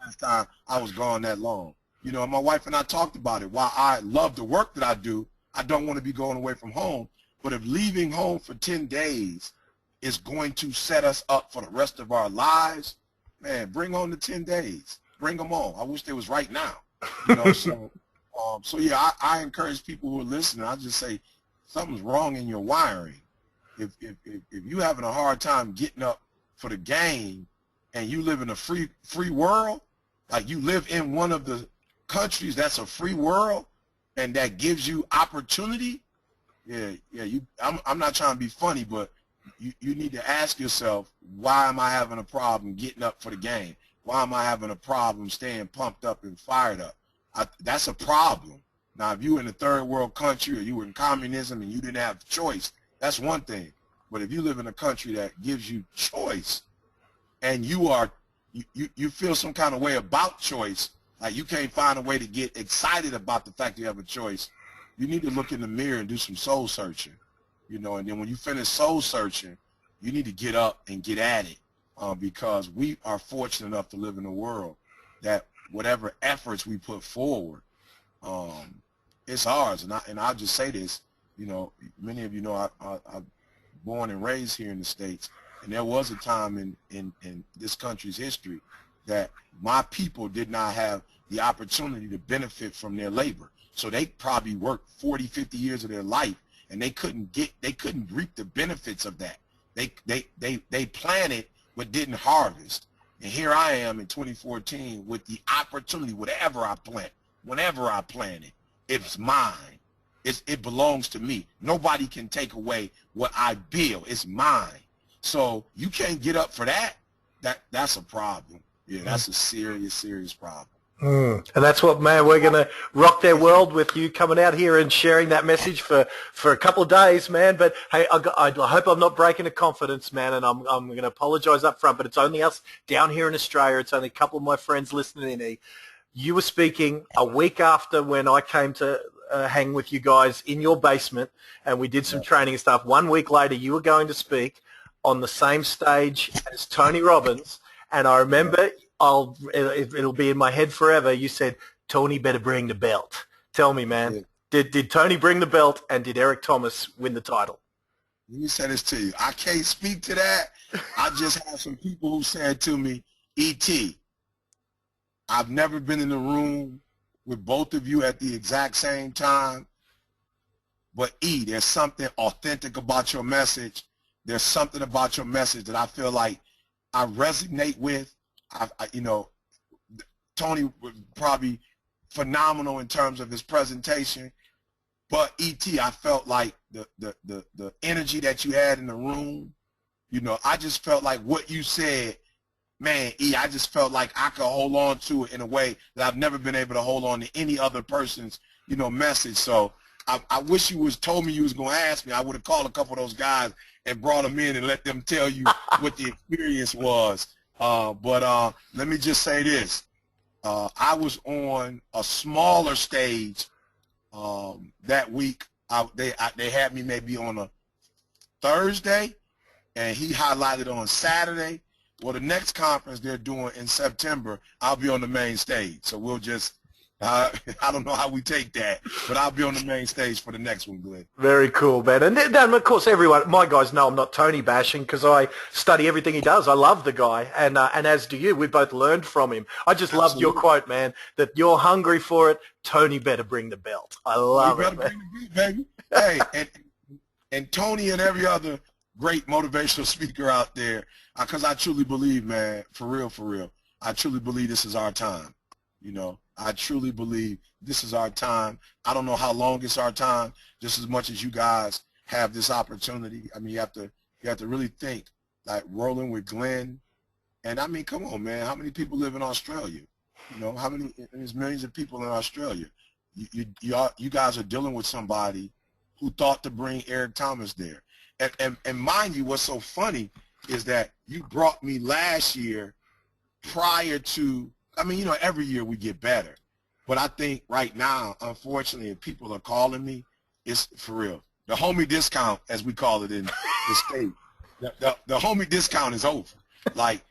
Last time I was gone that long. You know, my wife and I talked about it. While I love the work that I do, I don't want to be going away from home. But if leaving home for 10 days is going to set us up for the rest of our lives, man, bring on the 10 days. Bring them on. I wish they was right now. You know, so yeah, I encourage people who are listening. I just say something's wrong in your wiring. If you're having a hard time getting up for the game and you live in a free world, like you live in one of the countries that's a free world and that gives you opportunity, I'm not trying to be funny, but you need to ask yourself, why am I having a problem getting up for the game? Why am I having a problem staying pumped up and fired up? That's a problem. Now, if you were in a third world country or you were in communism and you didn't have choice, that's one thing. But if you live in a country that gives you choice and you feel some kind of way about choice, like you can't find a way to get excited about the fact you have a choice, you need to look in the mirror and do some soul searching, you know. And then when you finish soul searching, you need to get up and get at it, because we are fortunate enough to live in a world that whatever efforts we put forward, it's ours. And I'll just say this, you know, many of you know I'm born and raised here in the States, and there was a time in this country's history that my people did not have the opportunity to benefit from their labor. So they probably worked 40, 50 years of their life, and they couldn't reap the benefits of that. They planted but didn't harvest. And here I am in 2014 with the opportunity, whatever I plant, whenever I plant it, it's mine. It belongs to me. Nobody can take away what I build. It's mine. So you can't get up for that. That's a problem. Yeah, that's a serious, serious problem. And that's what, man, we're going to rock their world with you coming out here and sharing that message for a couple of days, man. But, hey, I hope I'm not breaking the confidence, man, and I'm going to apologize up front, but it's only us down here in Australia. It's only a couple of my friends listening in. You were speaking a week after when I came to hang with you guys in your basement, and we did some training and stuff. 1 week later, you were going to speak on the same stage as Tony Robbins, and I remember it'll be in my head forever. You said, Tony better bring the belt. Tell me, man, did Tony bring the belt, and did Eric Thomas win the title? Let me say this to you. I can't speak to that. I just have some people who said to me, E.T., I've never been in the room with both of you at the exact same time, but E, there's something authentic about your message. There's something about your message that I feel like I resonate with. You know, Tony was probably phenomenal in terms of his presentation, but E.T., I felt like the energy that you had in the room, you know, I just felt like what you said, man, E, I just felt like I could hold on to it in a way that I've never been able to hold on to any other person's, you know, message. So I wish you was told me you was going to ask me. I would have called a couple of those guys and brought them in and let them tell you what the experience was. But let me just say this. I was on a smaller stage that week. They had me maybe on a Thursday, and he highlighted on Saturday. Well, the next conference they're doing in September, I'll be on the main stage. So we'll just, I don't know how we take that, but I'll be on the main stage for the next one, Glenn. Very cool, man. And then, of course, everyone, my guys know I'm not Tony bashing because I study everything he does. I love the guy, and as do you. We both learned from him. I just loved your quote, man, that you're hungry for it. Tony better bring the belt. I love it, man. Bring the beat, baby. Hey, and Tony and every other great motivational speaker out there, because I truly believe, man, for real, I truly believe this is our time. You know, I truly believe this is our time. I don't know how long it's our time, just as much as you guys have this opportunity. I mean, you have to really think, like rolling with Glenn. And I mean, come on, man, how many people live in Australia? You know, how many? There's millions of people in Australia. You guys are dealing with somebody who thought to bring Eric Thomas there. And mind you, what's so funny is that you brought me last year prior to, I mean, you know, every year we get better. But I think right now, unfortunately, if people are calling me, it's for real. The homie discount, as we call it in the state, the homie discount is over. Like,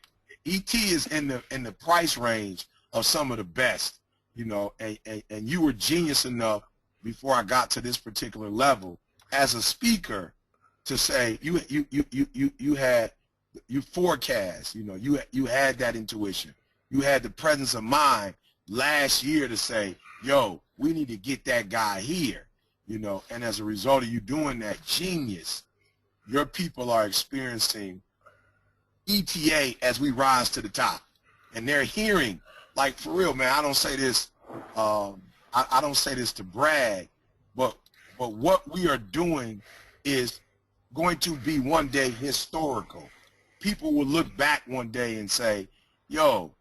ET is in the price range of some of the best, you know, and you were genius enough before I got to this particular level as a speaker to say you forecast, you know, you had that intuition. You had the presence of mind last year to say, yo, we need to get that guy here, you know, and as a result of you doing that genius, your people are experiencing ETA as we rise to the top. And they're hearing, like, for real, man, I don't say this, I don't say this to brag, but what we are doing is going to be one day historical. People will look back one day and say, yo,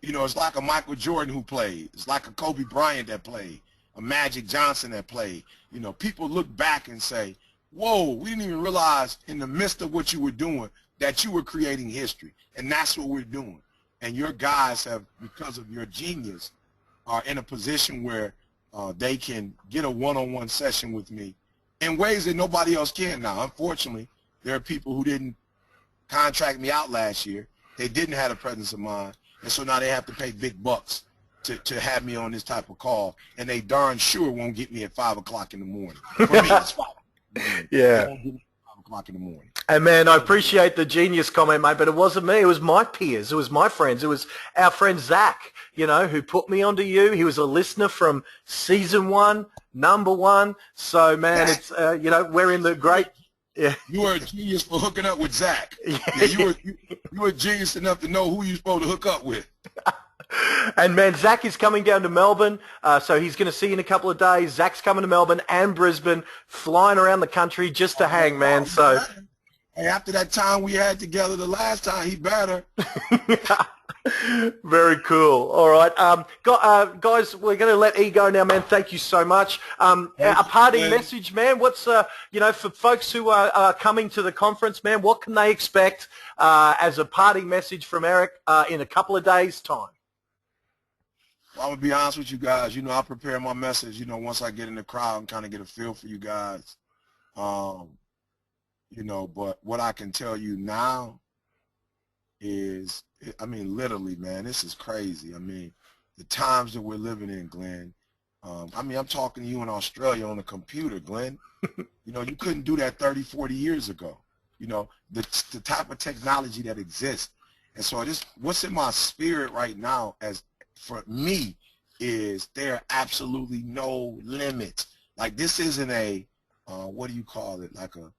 you know, it's like a Michael Jordan who played. It's like a Kobe Bryant that played, a Magic Johnson that played. You know, people look back and say, whoa, we didn't even realize in the midst of what you were doing that you were creating history. And that's what we're doing. And your guys have, because of your genius, are in a position where they can get a one-on-one session with me in ways that nobody else can now. Unfortunately, there are people who didn't contract me out last year. They didn't have a presence of mind. And so now they have to pay big bucks to have me on this type of call. And they darn sure won't get me at 5 o'clock in the morning. For me, it's 5 o'clock. Yeah. They won't get me at 5 o'clock in the morning. And, man, I appreciate the genius comment, mate, but it wasn't me. It was my peers. It was my friends. It was our friend Zach, you know, who put me onto you. He was a listener from season 1, number 1. So, man, it's, you know, we're in the great... Yeah. You were a genius for hooking up with Zach. Yeah. You were genius enough to know who you're supposed to hook up with. And, man, Zach is coming down to Melbourne, so he's going to see you in a couple of days. Zach's coming to Melbourne and Brisbane, flying around the country just to hang, man. So, hey, after that time we had together the last time, he better. Very cool. All right. Guys, we're going to let E go now, man. Thank you so much. A parting message, man. What's, you know, for folks who are coming to the conference, man, what can they expect as a parting message from Eric in a couple of days' time? Well, I'm going to be honest with you guys. You know, I prepare my message, you know, once I get in the crowd and kind of get a feel for you guys. You know, but what I can tell you now is, I mean, literally, man, this is crazy. I mean, the times that we're living in, Glenn. I mean, I'm talking to you in Australia on a computer, Glenn. You know, you couldn't do that 30, 40 years ago. You know, the type of technology that exists. And so what's in my spirit right now, as for me, is there are absolutely no limits. Like, this isn't a, what do you call it? Like a,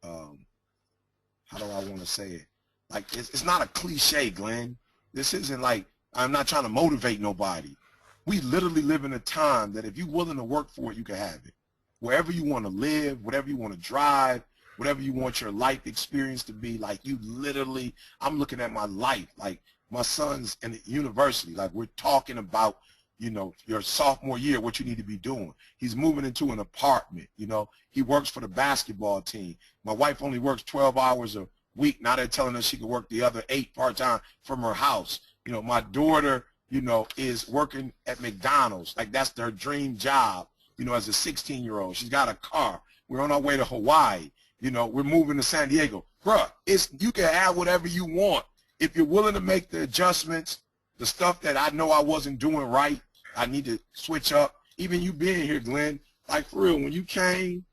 how do I want to say it? Like, it's not a cliche, Glenn. This isn't like, I'm not trying to motivate nobody. We literally live in a time that if you're willing to work for it, you can have it. Wherever you want to live, whatever you want to drive, whatever you want your life experience to be, like, you literally, I'm looking at my life, like my son's in the university, like we're talking about, you know, your sophomore year, what you need to be doing. He's moving into an apartment, you know. He works for the basketball team. My wife only works 12 hours a week. Now they're telling us she can work the other 8 part-time from her house. You know, my daughter you know, is working at McDonald's. Like that's their dream job, you know, as a 16-year-old. She's got a car. We're on our way to Hawaii. You know, we're moving to San Diego. Bruh, you can have whatever you want. If you're willing to make the adjustments, the stuff that I know I wasn't doing right, I need to switch up. Even you being here, Glenn, like for real, when you came,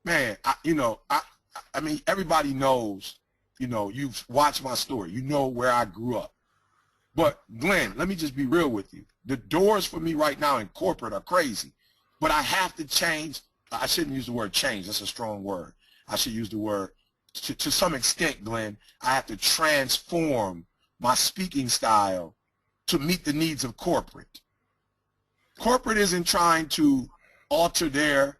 man, I mean, everybody knows, you know, you've watched my story. You know where I grew up. But, Glenn, let me just be real with you. The doors for me right now in corporate are crazy. But I have to change. I shouldn't use the word change. That's a strong word. I should use the word, to some extent, Glenn, I have to transform my speaking style to meet the needs of corporate. Corporate isn't trying to alter their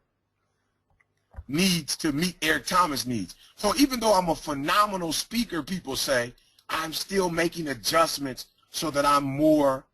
needs to meet Eric Thomas' needs. So even though I'm a phenomenal speaker, people say, I'm still making adjustments so that I'm more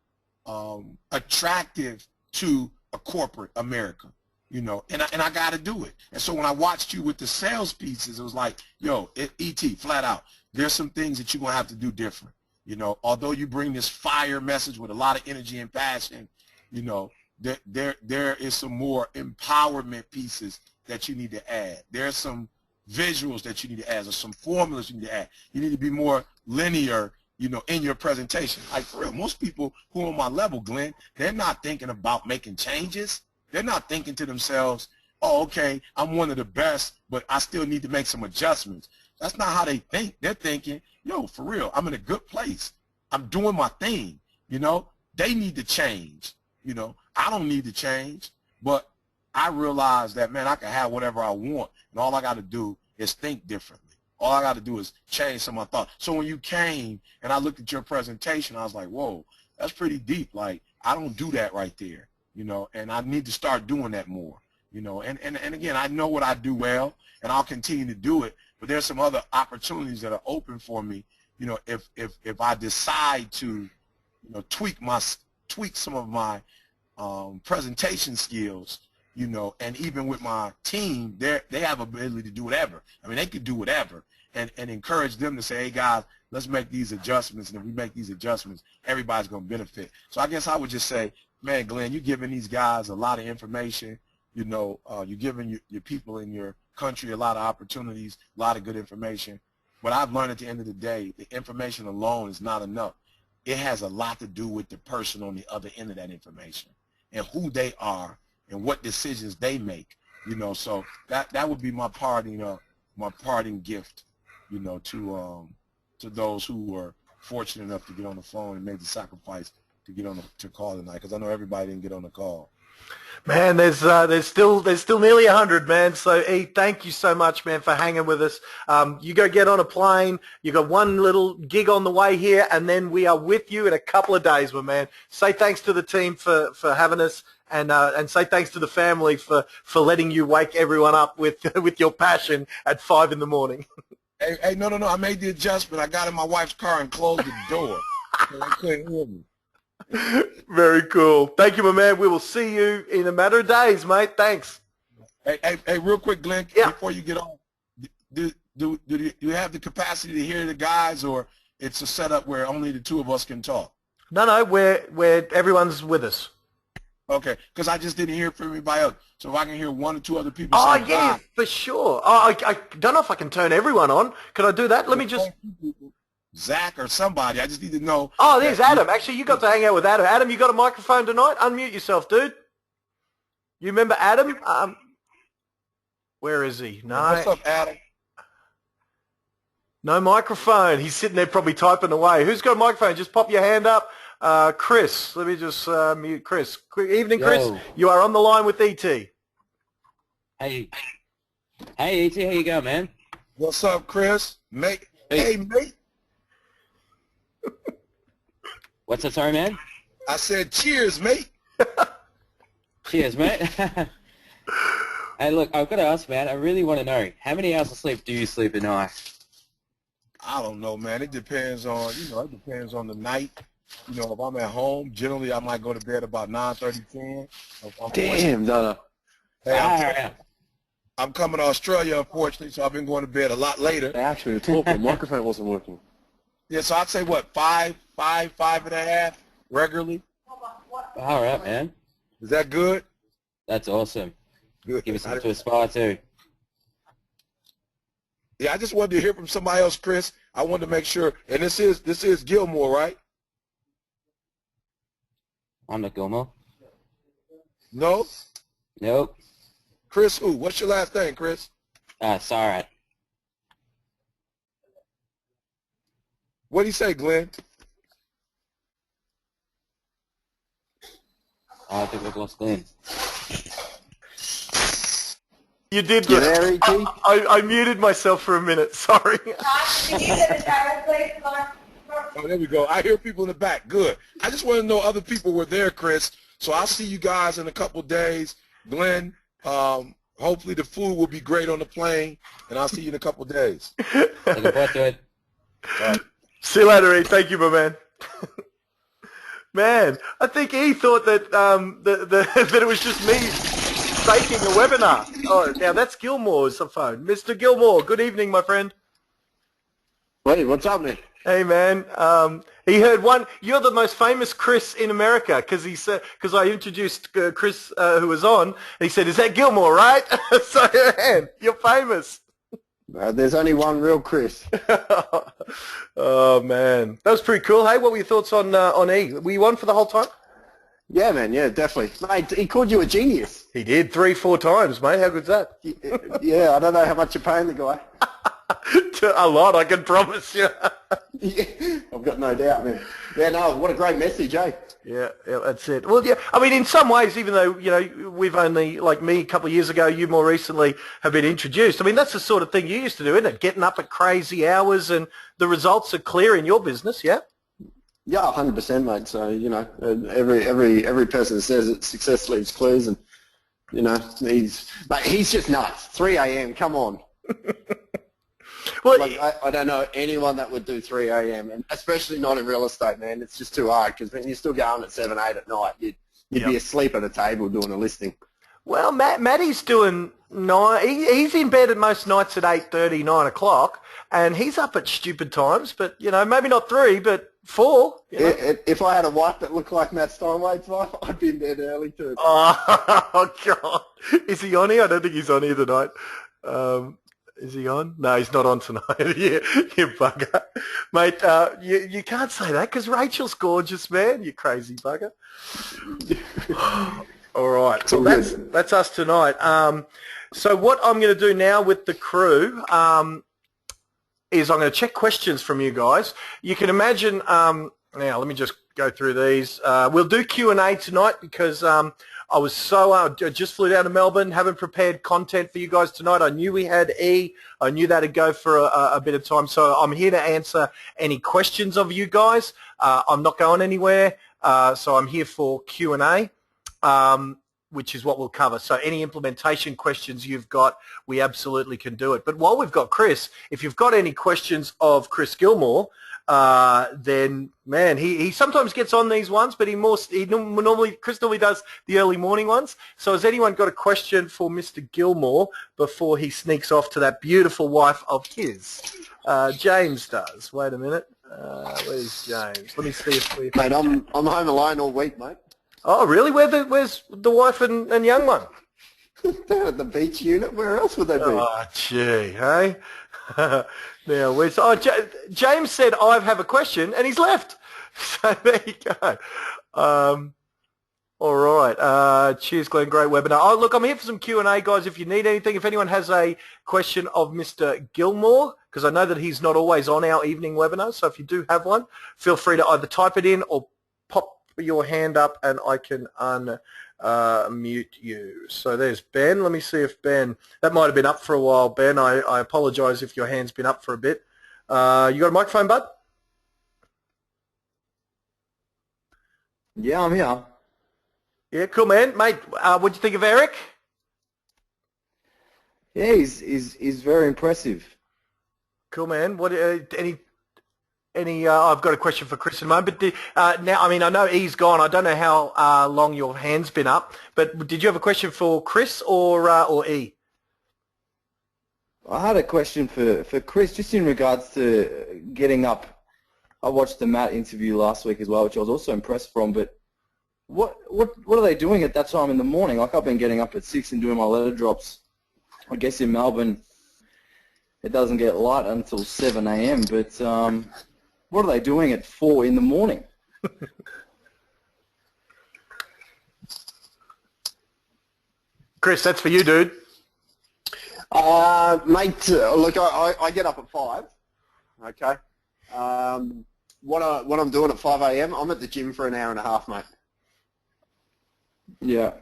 attractive to a corporate America, you know, and I got to do it. And so when I watched you with the sales pieces, it was like, yo, E.T., flat out, there's some things that you're going to have to do different. You know, although you bring this fire message with a lot of energy and passion, you know, there is some more empowerment pieces that you need to add. There's some visuals that you need to add, or some formulas you need to add. You need to be more linear, you know, in your presentation. Like, for real, most people who are on my level, Glenn, they're not thinking about making changes. They're not thinking to themselves, oh, okay, I'm one of the best, but I still need to make some adjustments. That's not how they think. They're thinking, yo, for real, I'm in a good place. I'm doing my thing, you know. They need to change, you know. I don't need to change, but I realize that, man, I can have whatever I want, and all I got to do is think differently. All I got to do is change some of my thoughts. So when you came and I looked at your presentation, I was like, whoa, that's pretty deep. Like, I don't do that right there, you know, and I need to start doing that more, you know. And again, I know what I do well, and I'll continue to do it, but there's some other opportunities that are open for me, you know, if I decide to, you know, tweak some of my presentation skills, you know, and even with my team, they have ability to do whatever. I mean, they could do whatever, and encourage them to say, hey, guys, let's make these adjustments, and if we make these adjustments, everybody's going to benefit. So I guess I would just say, man, Glenn, you're giving these guys a lot of information. You know, you're giving your people in your country a lot of opportunities, a lot of good information. What I've learned at the end of the day, the information alone is not enough. It has a lot to do with the person on the other end of that information and who they are and what decisions they make, you know. So that would be my parting gift, you know, to those who were fortunate enough to get on the phone and made the sacrifice to get on to call tonight, because I know everybody didn't get on the call. Man, there's still nearly 100, man. So, E, thank you so much, man, for hanging with us. You go get on a plane. You got one little gig on the way here, and then we are with you in a couple of days, my man. Say thanks to the team for having us, and say thanks to the family for letting you wake everyone up with your passion at 5 in the morning. Hey, no, I made the adjustment. I got in my wife's car and closed the door, so they couldn't hear me. Very cool. Thank you, my man. We will see you in a matter of days, mate. Thanks. Hey, real quick, Glenn, yeah, before you get on, do you have the capacity to hear the guys, or it's a setup where only the two of us can talk? No, we're everyone's with us. Okay, because I just didn't hear from anybody else. So if I can hear one or two other people say yeah, hi. For sure. Oh, I don't know if I can turn everyone on. Can I do that? Let me just... Zach or somebody. I just need to know. Oh, there's Adam. Actually, you got to hang out with Adam. Adam, you got a microphone tonight? Unmute yourself, dude. You remember Adam? Where is he? No. What's up, Adam? No microphone. He's sitting there probably typing away. Who's got a microphone? Just pop your hand up. Chris. Let me just mute Chris. Good evening, Chris. Yo. You are on the line with E.T. Hey, E.T., how you going, man? What's up, Chris? Mate. Hey, mate. What's up, sorry, man? I said cheers, mate. Cheers, mate. Hey, look, I've got to ask, man, I really want to know, how many hours of sleep do you sleep a night? I don't know, man. It depends on, it depends on the night. You know, if I'm at home, generally I might go to bed about 9:30, 10. Damn, no. Hey, I'm coming to Australia, unfortunately, so I've been going to bed a lot later. Actually, the talk, the microphone wasn't working. Yeah, so I'd say, what, five and a half? regularly. All right, man. Is that good? That's awesome. Good. Give us something to aspire to. Yeah, I just wanted to hear from somebody else, Chris. I wanted to make sure. And this is Gilmore, right? I'm not Gilmore. No? Nope. Chris who? What's your last name, Chris? Sorry. What'd he say, Glenn? I think we've lost Glenn. You did. You there, E.T.? I muted myself for a minute. Sorry. Oh, there we go. I hear people in the back. Good. I just want to know other people were there, Chris. So I'll see you guys in a couple of days. Glenn, hopefully the food will be great on the plane, and I'll see you in a couple of days. Looking forward to it. All right. See you later, E. Thank you, my man. Man, I think E thought that that it was just me faking a webinar. Oh, now that's Gilmore's phone. Mr. Gilmore, good evening, my friend. Hey, what's up, man? Hey, man. He heard one. You're the most famous Chris in America because he said because I introduced Chris who was on. And he said, "Is that Gilmore, right?" So, man, you're famous. There's only one real Chris. Oh man, that was pretty cool. Hey, what were your thoughts on E? Were you on for the whole time? Yeah, man. Yeah, definitely. Mate, he called you a genius. He did 3-4 times, mate. How good's that? Yeah, I don't know how much you're paying the guy. A lot, I can promise you. Yeah, I've got no doubt, man. Yeah, no, what a great message, eh? Yeah, that's it. Well, yeah, I mean, in some ways, even though, we've only, like me a couple of years ago, you more recently have been introduced. I mean, that's the sort of thing you used to do, isn't it? Getting up at crazy hours and the results are clear in your business, yeah? Yeah, 100%, mate. So, every person says that success leaves clues and, he's just nuts. 3 a.m., come on. Well, like, I don't know anyone that would do 3 a.m., and especially not in real estate, man. It's just too hard because when you're still going at 7, 8 at night, you'd be asleep at a table doing a listing. well, Matty's doing 9. He's in bed at most nights at 8:30, 9 o'clock, and he's up at stupid times. But maybe not 3, but 4. If I had a wife that looked like Matt Steinwaite's wife, I'd be in bed early too. Oh God, is he on here? I don't think he's on here tonight. Is he on? No, he's not on tonight. you bugger. Mate, you can't say that because Rachel's gorgeous, man. You crazy bugger. All right. So that's us tonight. So what I'm going to do now with the crew is I'm going to check questions from you guys. You can imagine, now let me just go through these. We'll do Q&A tonight because I was I just flew down to Melbourne, haven't prepared content for you guys tonight. I knew we had E. I knew that'd go for a bit of time. So I'm here to answer any questions of you guys. I'm not going anywhere. So I'm here for Q&A, which is what we'll cover. So any implementation questions you've got, we absolutely can do it. But while we've got Chris, if you've got any questions of Chris Gilmore, then man, he sometimes gets on these ones, but Chris normally does the early morning ones. So has anyone got a question for Mr. Gilmore before he sneaks off to that beautiful wife of his? James does. Wait a minute. Where's James? Let me see if we. Mate, I'm home alone all week, mate. Oh really? Where's the wife and young one? Down at the beach unit. Where else would they be? Oh gee, hey. Now, James said, I have a question, and he's left. So there you go. All right. Cheers, Glenn. Great webinar. Oh, look, I'm here for some Q&A, guys, if you need anything. If anyone has a question of Mr. Gilmore, because I know that he's not always on our evening webinars, so if you do have one, feel free to either type it in or pop your hand up, and I can mute you. So there's Ben. Let me see if Ben, that might have been up for a while, Ben. I apologize if your hand's been up for a bit. You got a microphone, bud? Yeah, I'm here. Yeah, cool, man. Mate, what'd you think of Eric? Yeah, he's very impressive. Cool, man. What any I've got a question for Chris in a moment, but now, I mean, I know E's gone. I don't know how long your hand's been up, but did you have a question for Chris or E? I had a question for Chris, just in regards to getting up I watched the Matt interview last week as well, which I was also impressed from. But what are they doing at that time in the morning? Like I've been getting up at 6 and doing my letter drops. I guess in Melbourne it doesn't get light until 7 a.m. But what are they doing at 4 in the morning? Chris, that's for you, dude. Mate, look, I get up at 5. Okay. What I'm doing at 5 a.m. I'm at the gym for an hour and a half, mate. Yeah.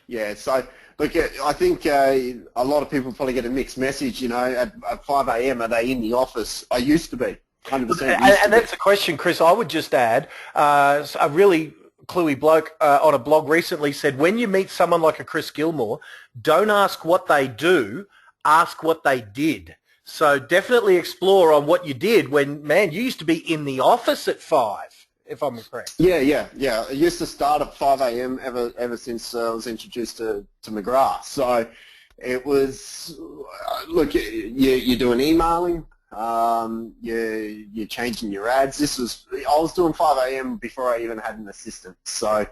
Yeah. So look, I think a lot of people probably get a mixed message. You know, at 5 a.m. are they in the office? I used to be. 100% And that's the question, Chris. I would just add, a really cluey bloke on a blog recently said, when you meet someone like a Chris Gilmore, don't ask what they do, ask what they did. So definitely explore on what you did when, man, you used to be in the office at 5, if I'm correct. Yeah. I used to start at 5 a.m. ever since I was introduced to McGrath. So it was, look, you're doing emailing, you're changing your ads. I was doing 5 a.m. before I even had an assistant. So,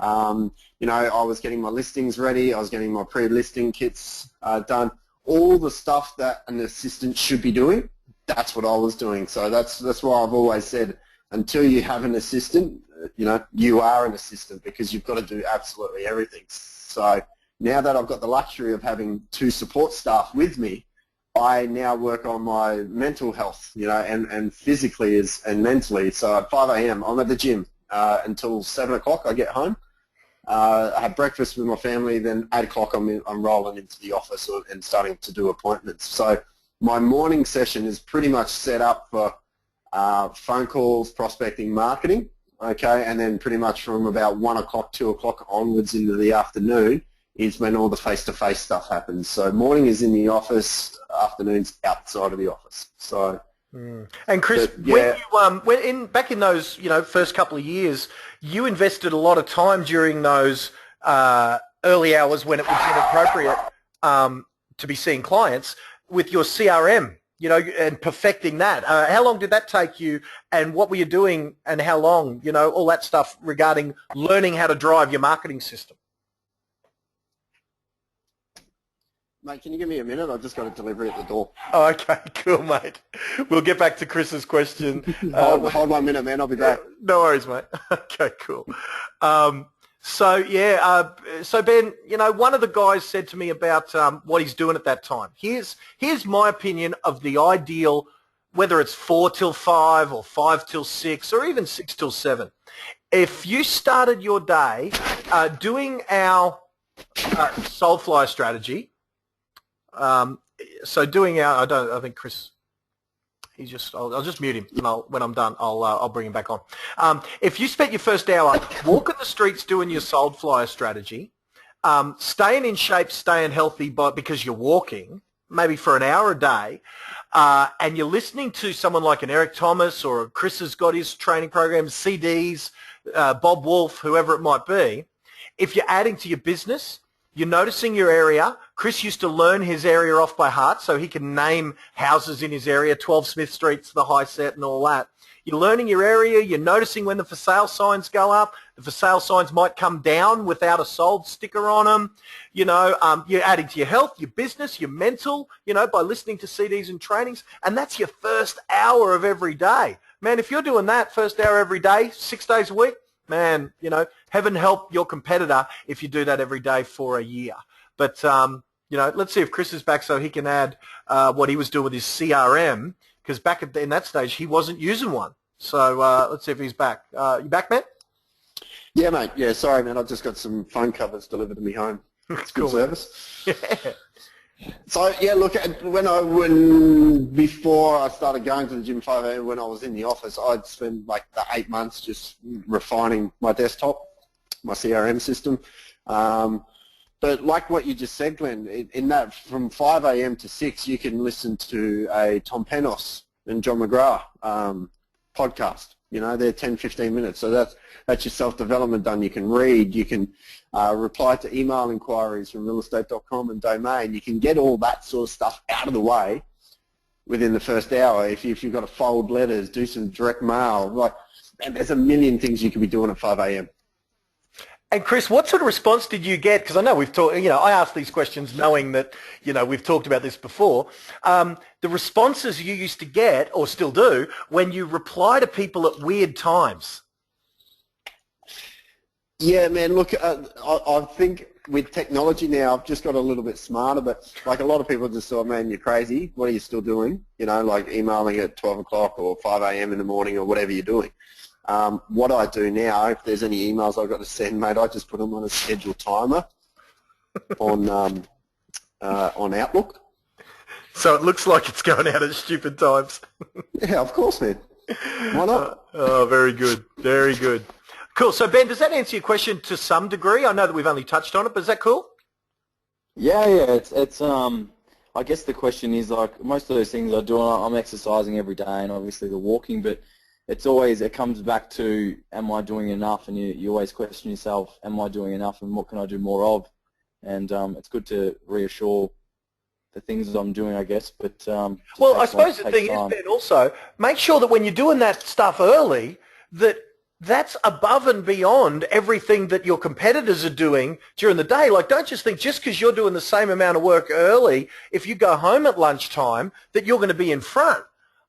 you know, I was getting my listings ready. I was getting my pre-listing kits done. All the stuff that an assistant should be doing, that's what I was doing. So that's why I've always said, until you have an assistant, you know, you are an assistant because you've got to do absolutely everything. So now that I've got the luxury of having 2 support staff with me, I now work on my mental health, you know, and physically and mentally. So at 5 a.m. I'm at the gym until 7 o'clock I get home. I have breakfast with my family, then 8 o'clock I'm rolling into the office and starting to do appointments. So my morning session is pretty much set up for phone calls, prospecting, marketing, okay, and then pretty much from about 1 o'clock, 2 o'clock onwards into the afternoon is when all the face-to-face stuff happens. So morning is in the office, afternoon's outside of the office. So. And Chris, yeah. back in those, you know, first couple of years, you invested a lot of time during those early hours when it was inappropriate to be seeing clients with your CRM, you know, and perfecting that. How long did that take you, and what were you doing, and how long, you know, all that stuff regarding learning how to drive your marketing system? Mate, can you give me a minute? I've just got a delivery at the door. Oh, okay, cool, mate. We'll get back to Chris's question. Hold 1 minute, man. I'll be back. No worries, mate. Okay, cool. So Ben, you know, one of the guys said to me about what he's doing at that time. Here's my opinion of the ideal, whether it's 4 till 5 or 5 till 6 or even 6 till 7. If you started your day doing our Soulflyer strategy, so doing our, I think Chris, I'll just mute him, and when I'm done, I'll bring him back on. If you spent your first hour walking the streets doing your Soulflyer strategy, staying in shape, staying healthy because you're walking, maybe for an hour a day, and you're listening to someone like an Eric Thomas or Chris has got his training programs, CDs, Bob Wolf, whoever it might be, if you're adding to your business, you're noticing your area. Chris used to learn his area off by heart so he can name houses in his area, 12 Smith Street's the high set and all that. You're learning your area. You're noticing when the for sale signs go up. The for sale signs might come down without a sold sticker on them. You know, you're adding to your health, your business, your mental, you know, by listening to CDs and trainings. And that's your first hour of every day. Man, if you're doing that first hour every day, 6 days a week, man, you know, heaven help your competitor if you do that every day for a year. But, you know, let's see if Chris is back so he can add what he was doing with his CRM, because back in that stage, he wasn't using one. So let's see if he's back. You back, man? Yeah, mate. Yeah, sorry, man. I just got some phone covers delivered to me home. It's cool. Good service. Yeah. So, yeah, look, before I started going to the gym 5 a.m. when I was in the office, I'd spend like the 8 months just refining my desktop, my CRM system. But like what you just said, Glenn, in that from 5 a.m. to 6, you can listen to a Tom Penos and John McGrath podcast. You know, they're 10, 15 minutes. So that's your self-development done. You can read. You can reply to email inquiries from realestate.com and Domain. You can get all that sort of stuff out of the way within the first hour. If you've got to fold letters, do some direct mail, like, man, there's a million things you could be doing at 5 a.m. And Chris, what sort of response did you get? Because I know we've talked, I asked these questions knowing that, we've talked about this before. The responses you used to get, or still do, when you reply to people at weird times. Yeah, man, look, I think with technology now, I've just got a little bit smarter, but like a lot of people just thought, man, you're crazy. What are you still doing? Like emailing at 12 o'clock or 5 a.m. in the morning or whatever you're doing. What I do now, if there's any emails I've got to send, mate, I just put them on a scheduled timer on Outlook. So it looks like it's going out at stupid times. Yeah, of course, man. Why not? Oh, very good. Very good. Cool. So, Ben, does that answer your question to some degree? I know that we've only touched on it, but is that cool? Yeah. It's I guess the question is, like, most of those things I do, I'm exercising every day, and obviously the walking, but it comes back to, am I doing enough? And you always question yourself, am I doing enough, and what can I do more of? And it's good to reassure the things that I'm doing, I guess. But well, I suppose the thing is, Ben, also make sure that when you're doing that stuff early, that's above and beyond everything that your competitors are doing during the day. Like, don't just think just because you're doing the same amount of work early, if you go home at lunchtime, that you're going to be in front.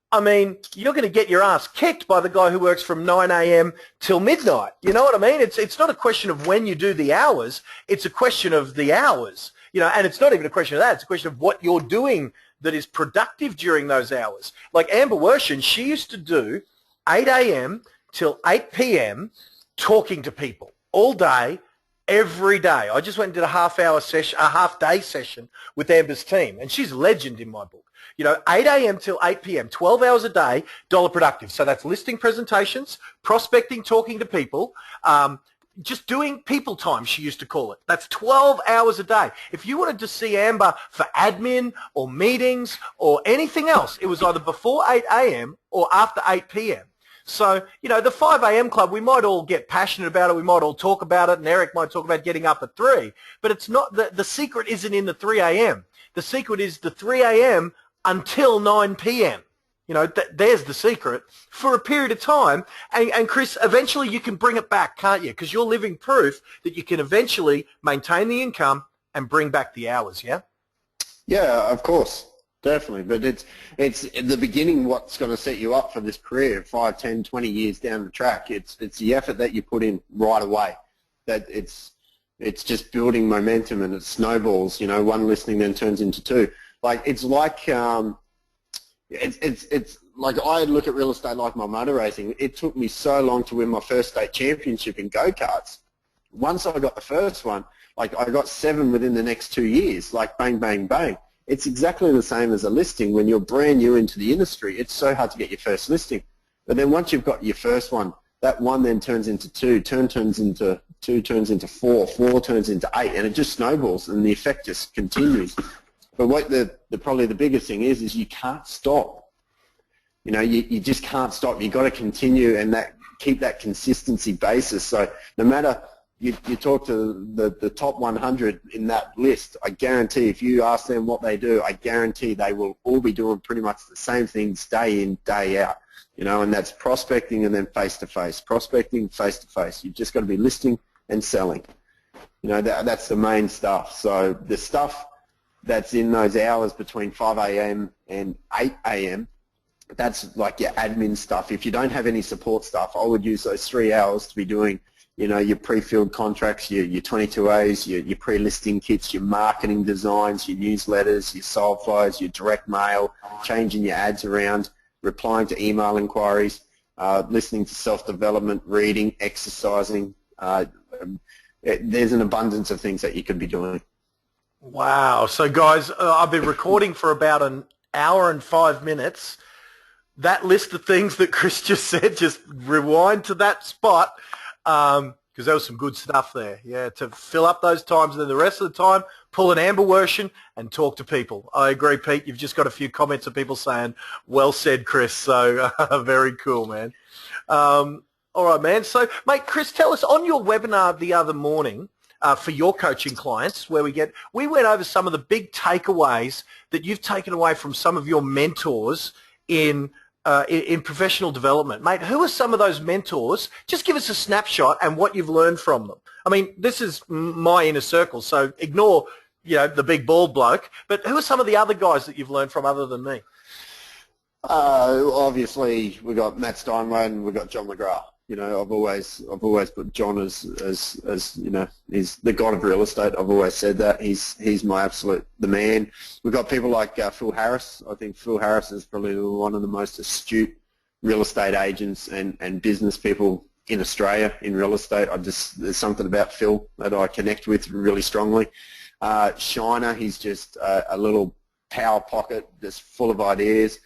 I mean, you're going to get your ass kicked by the guy who works from 9 a.m. till midnight. You know what I mean? It's not a question of when you do the hours. It's a question of the hours. And it's not even a question of that. It's a question of what you're doing that is productive during those hours. Like Amber Wershen, she used to do 8 a.m. till 8 p.m. talking to people all day, every day. I just went and did a half-day session with Amber's team, and she's a legend in my book. 8 a.m. till 8 p.m., 12 hours a day, dollar productive. So that's listing presentations, prospecting, talking to people, just doing people time, she used to call it. That's 12 hours a day. If you wanted to see Amber for admin or meetings or anything else, it was either before 8 a.m. or after 8 p.m. So, the 5 a.m. club, we might all get passionate about it. We might all talk about it, and Eric might talk about getting up at 3. But it's not the secret isn't in the 3 a.m. The secret is the 3 a.m. until 9 p.m. There's the secret for a period of time. And Chris, eventually you can bring it back, can't you? Because you're living proof that you can eventually maintain the income and bring back the hours, yeah? Yeah, of course. Definitely. But it's at the beginning what's going to set you up for this career 5, 10, 20 years down the track. It's the effort that you put in right away. That it's just building momentum, and it snowballs. One listening then turns into 2. Like it's like it's like I look at real estate like my motor racing. It took me so long to win my first state championship in go-karts. Once I got the first one, like I got 7 within the next 2 years, like bang, bang, bang. It's exactly the same as a listing. When you're brand new into the industry, it's so hard to get your first listing. But then once you've got your first one, that 1 then turns into 2, 2 turns into 2, turns into 4, 4 turns into 8, and it just snowballs, and the effect just continues. But what probably the biggest thing is you can't stop. You just can't stop. You've got to continue and keep that consistency basis. So no matter you talk to the top 100 in that list, I guarantee if you ask them what they do, I guarantee they will all be doing pretty much the same things day in, day out. And that's prospecting and then face-to-face. Prospecting, face-to-face. You've just got to be listing and selling. That's the main stuff. So the stuff that's in those hours between 5 a.m. and 8 a.m., that's like your admin stuff. If you don't have any support stuff, I would use those 3 hours to be doing your pre-filled contracts, your 22As, your pre-listing kits, your marketing designs, your newsletters, your sold flows, your direct mail, changing your ads around, replying to email inquiries, listening to self-development, reading, exercising. There's an abundance of things that you could be doing. Wow. So, guys, I've been recording for about an hour and 5 minutes. That list of things that Chris just said, just rewind to that spot. Because there was some good stuff there, yeah, to fill up those times, and then the rest of the time, pull an Amber Wershen and talk to people. I agree, Pete. You've just got a few comments of people saying, well said, Chris. So very cool, man. All right, man. So, mate, Chris, tell us, on your webinar the other morning, for your coaching clients, where we went over some of the big takeaways that you've taken away from some of your mentors in professional development. Mate, who are some of those mentors? Just give us a snapshot and what you've learned from them. I mean, this is my inner circle, so ignore, the big bald bloke, but who are some of the other guys that you've learned from other than me? Obviously, we've got Matt Steinway and we've got John McGrath. I've always put John as he's the god of real estate. I've always said that he's my the man. We've got people like Phil Harris. I think Phil Harris is probably one of the most astute real estate agents and business people in Australia in real estate. There's something about Phil that I connect with really strongly. Shiner, he's just a little power pocket, just full of ideas.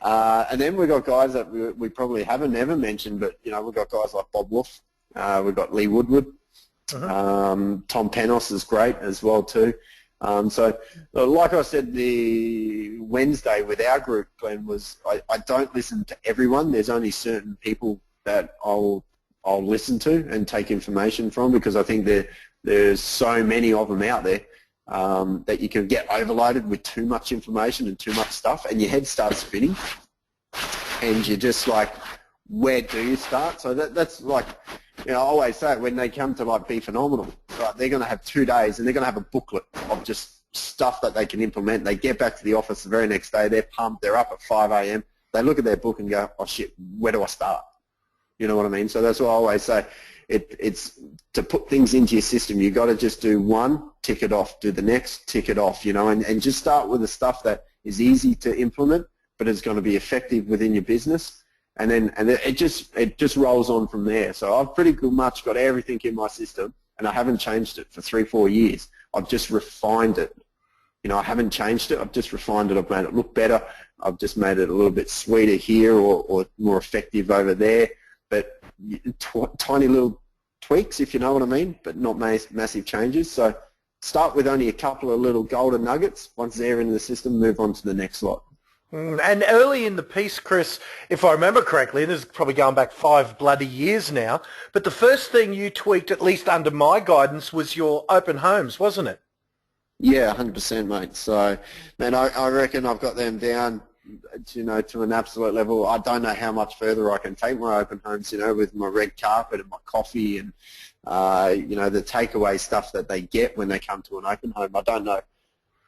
And then we've got guys that we probably haven't ever mentioned, but we've got guys like Bob Wolf, we've got Lee Woodward, Tom Panos is great as well too. So like I said, the Wednesday with our group, Glenn, was I don't listen to everyone. There's only certain people that I'll listen to and take information from, because I think there's so many of them out there that you can get overloaded with too much information and too much stuff, and your head starts spinning, and you're just like, where do you start? So that's like, I always say, when they come to like Be Phenomenal, right, they're going to have 2 days, and they're going to have a booklet of just stuff that they can implement. They get back to the office the very next day, they're pumped, they're up at 5 a.m. They look at their book and go, oh shit, where do I start? You know what I mean? So that's what I always say. It's to put things into your system, you've got to just do one, tick it off, do the next, tick it off, and just start with the stuff that is easy to implement, but is going to be effective within your business, and it just rolls on from there. So I've pretty much got everything in my system, and I haven't changed it for 3-4 years. I've just refined it. I haven't changed it. I've just refined it. I've made it look better. I've just made it a little bit sweeter here or more effective over there. But tiny little tweaks, if you know what I mean, but not massive changes. So start with only a couple of little golden nuggets. Once they're in the system, move on to the next lot. And early in the piece, Chris, if I remember correctly, and this is probably going back 5 bloody years now, but the first thing you tweaked, at least under my guidance, was your open homes, wasn't it? Yeah, 100%, mate. So, man, I reckon I've got them down, to an absolute level. I don't know how much further I can take my open homes, with my red carpet and my coffee and, the takeaway stuff that they get when they come to an open home. I don't know.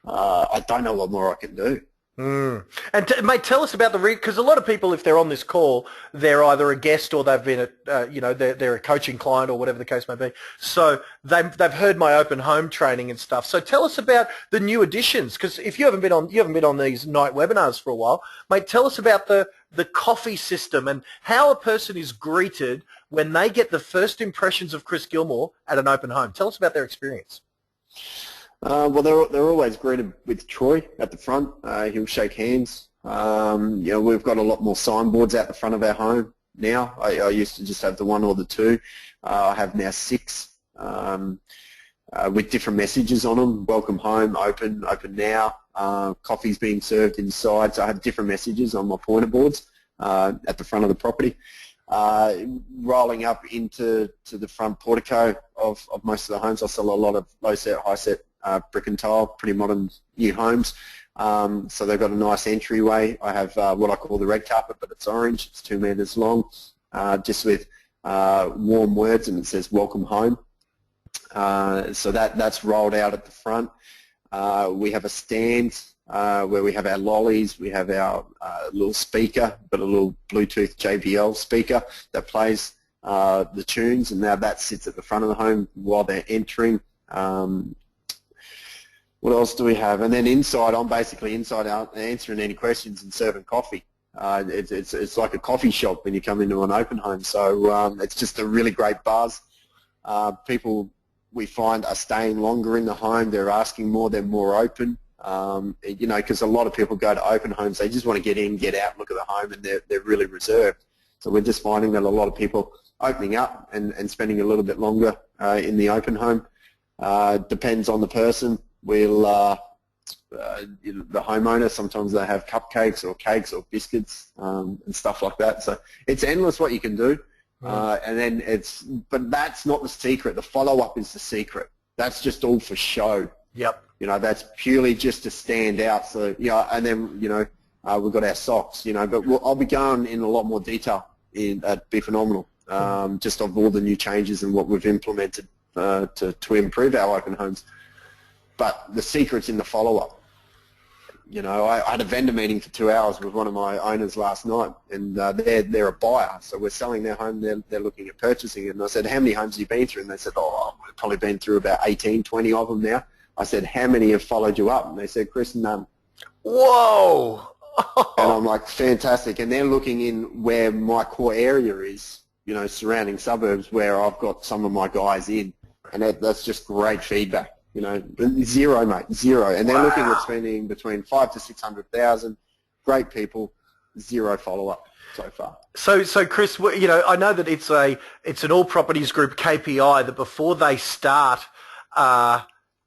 I don't know what more I can do. And mate, tell us about because a lot of people, if they're on this call, they're either a guest or they've been they're a coaching client or whatever the case may be. So they've heard my open home training and stuff. So tell us about the new additions, because if you haven't been on these night webinars for a while, mate, tell us about the coffee system and how a person is greeted when they get the first impressions of Chris Gilmore at an open home. Tell us about their experience. Well, they're always greeted with Troy at the front. He'll shake hands. We've got a lot more signboards out the front of our home now. I used to just have the 1 or the 2. I have now 6 with different messages on them. Welcome home, open now. Coffee's being served inside. So I have different messages on my pointer boards at the front of the property. Rolling up into the front portico of most of the homes. I sell a lot of low set, high set brick and tile, pretty modern new homes. So they've got a nice entryway. I have what I call the red carpet, but it's orange. It's 2 meters long, just with warm words, and it says welcome home. So that's rolled out at the front. We have a stand where we have our lollies. We have our little speaker, but a little Bluetooth JBL speaker that plays the tunes, and now that sits at the front of the home while they're entering. What else do we have? And then inside, I'm basically inside out answering any questions and serving coffee. It's like a coffee shop when you come into an open home. So it's just a really great buzz. People, we find, are staying longer in the home. They're asking more. They're more open. Because a lot of people go to open homes. They just want to get in, get out, look at the home, and they're really reserved. So we're just finding that a lot of people opening up and spending a little bit longer in the open home. Depends on the person. The homeowner, sometimes they have cupcakes or cakes or biscuits and stuff like that. So it's endless what you can do. And then but that's not the secret. The follow-up is the secret. that's just all for show. Yep. You know, that's purely just to stand out. So, you know, and then, you know, we've got our socks, you know, but I'll be going in a lot more detail at Be Phenomenal, just of all the new changes and what we've implemented to improve our open homes. But the secret's in the follow-up. You know, I had a vendor meeting for 2 hours with one of my owners last night, and they're a buyer, so we're selling their home, they're looking at purchasing it. And I said, how many homes have you been through? And they said, oh, I've probably been through about 18, 20 of them now. I said, how many have followed you up? And they said, Chris, none. Whoa! And I'm like, fantastic. And they're looking in where my core area is, you know, surrounding suburbs where I've got some of my guys in. And that's just great feedback. You know, zero, mate, zero. And they're looking at spending between 500,000 to 600,000. Great people, zero follow-up so far. So Chris, you know, I know that it's an All Properties Group KPI that before they start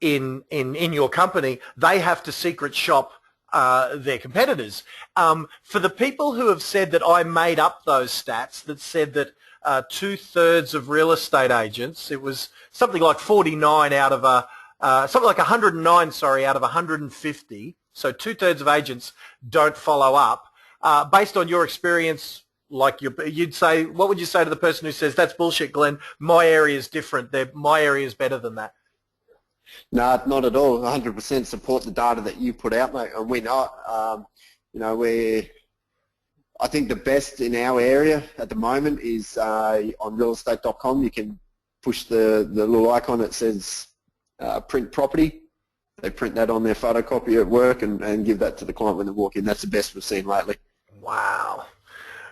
in your company, they have to secret shop their competitors. For the people who have said that I made up those stats that said that 2/3 of real estate agents, it was something like 49 out of something like 109, sorry, out of 150. So 2/3 of agents don't follow up. Based on your experience, like you'd say, what would you say to the person who says, that's bullshit, Glenn, my area is different, my area is better than that? No, not at all. 100% support the data that you put out, mate. And we're not, you know, I think the best in our area at the moment is on realestate.com. You can push the little icon that says print property. They print that on their photocopy at work and give that to the client when they walk in. That's the best we've seen lately. Wow.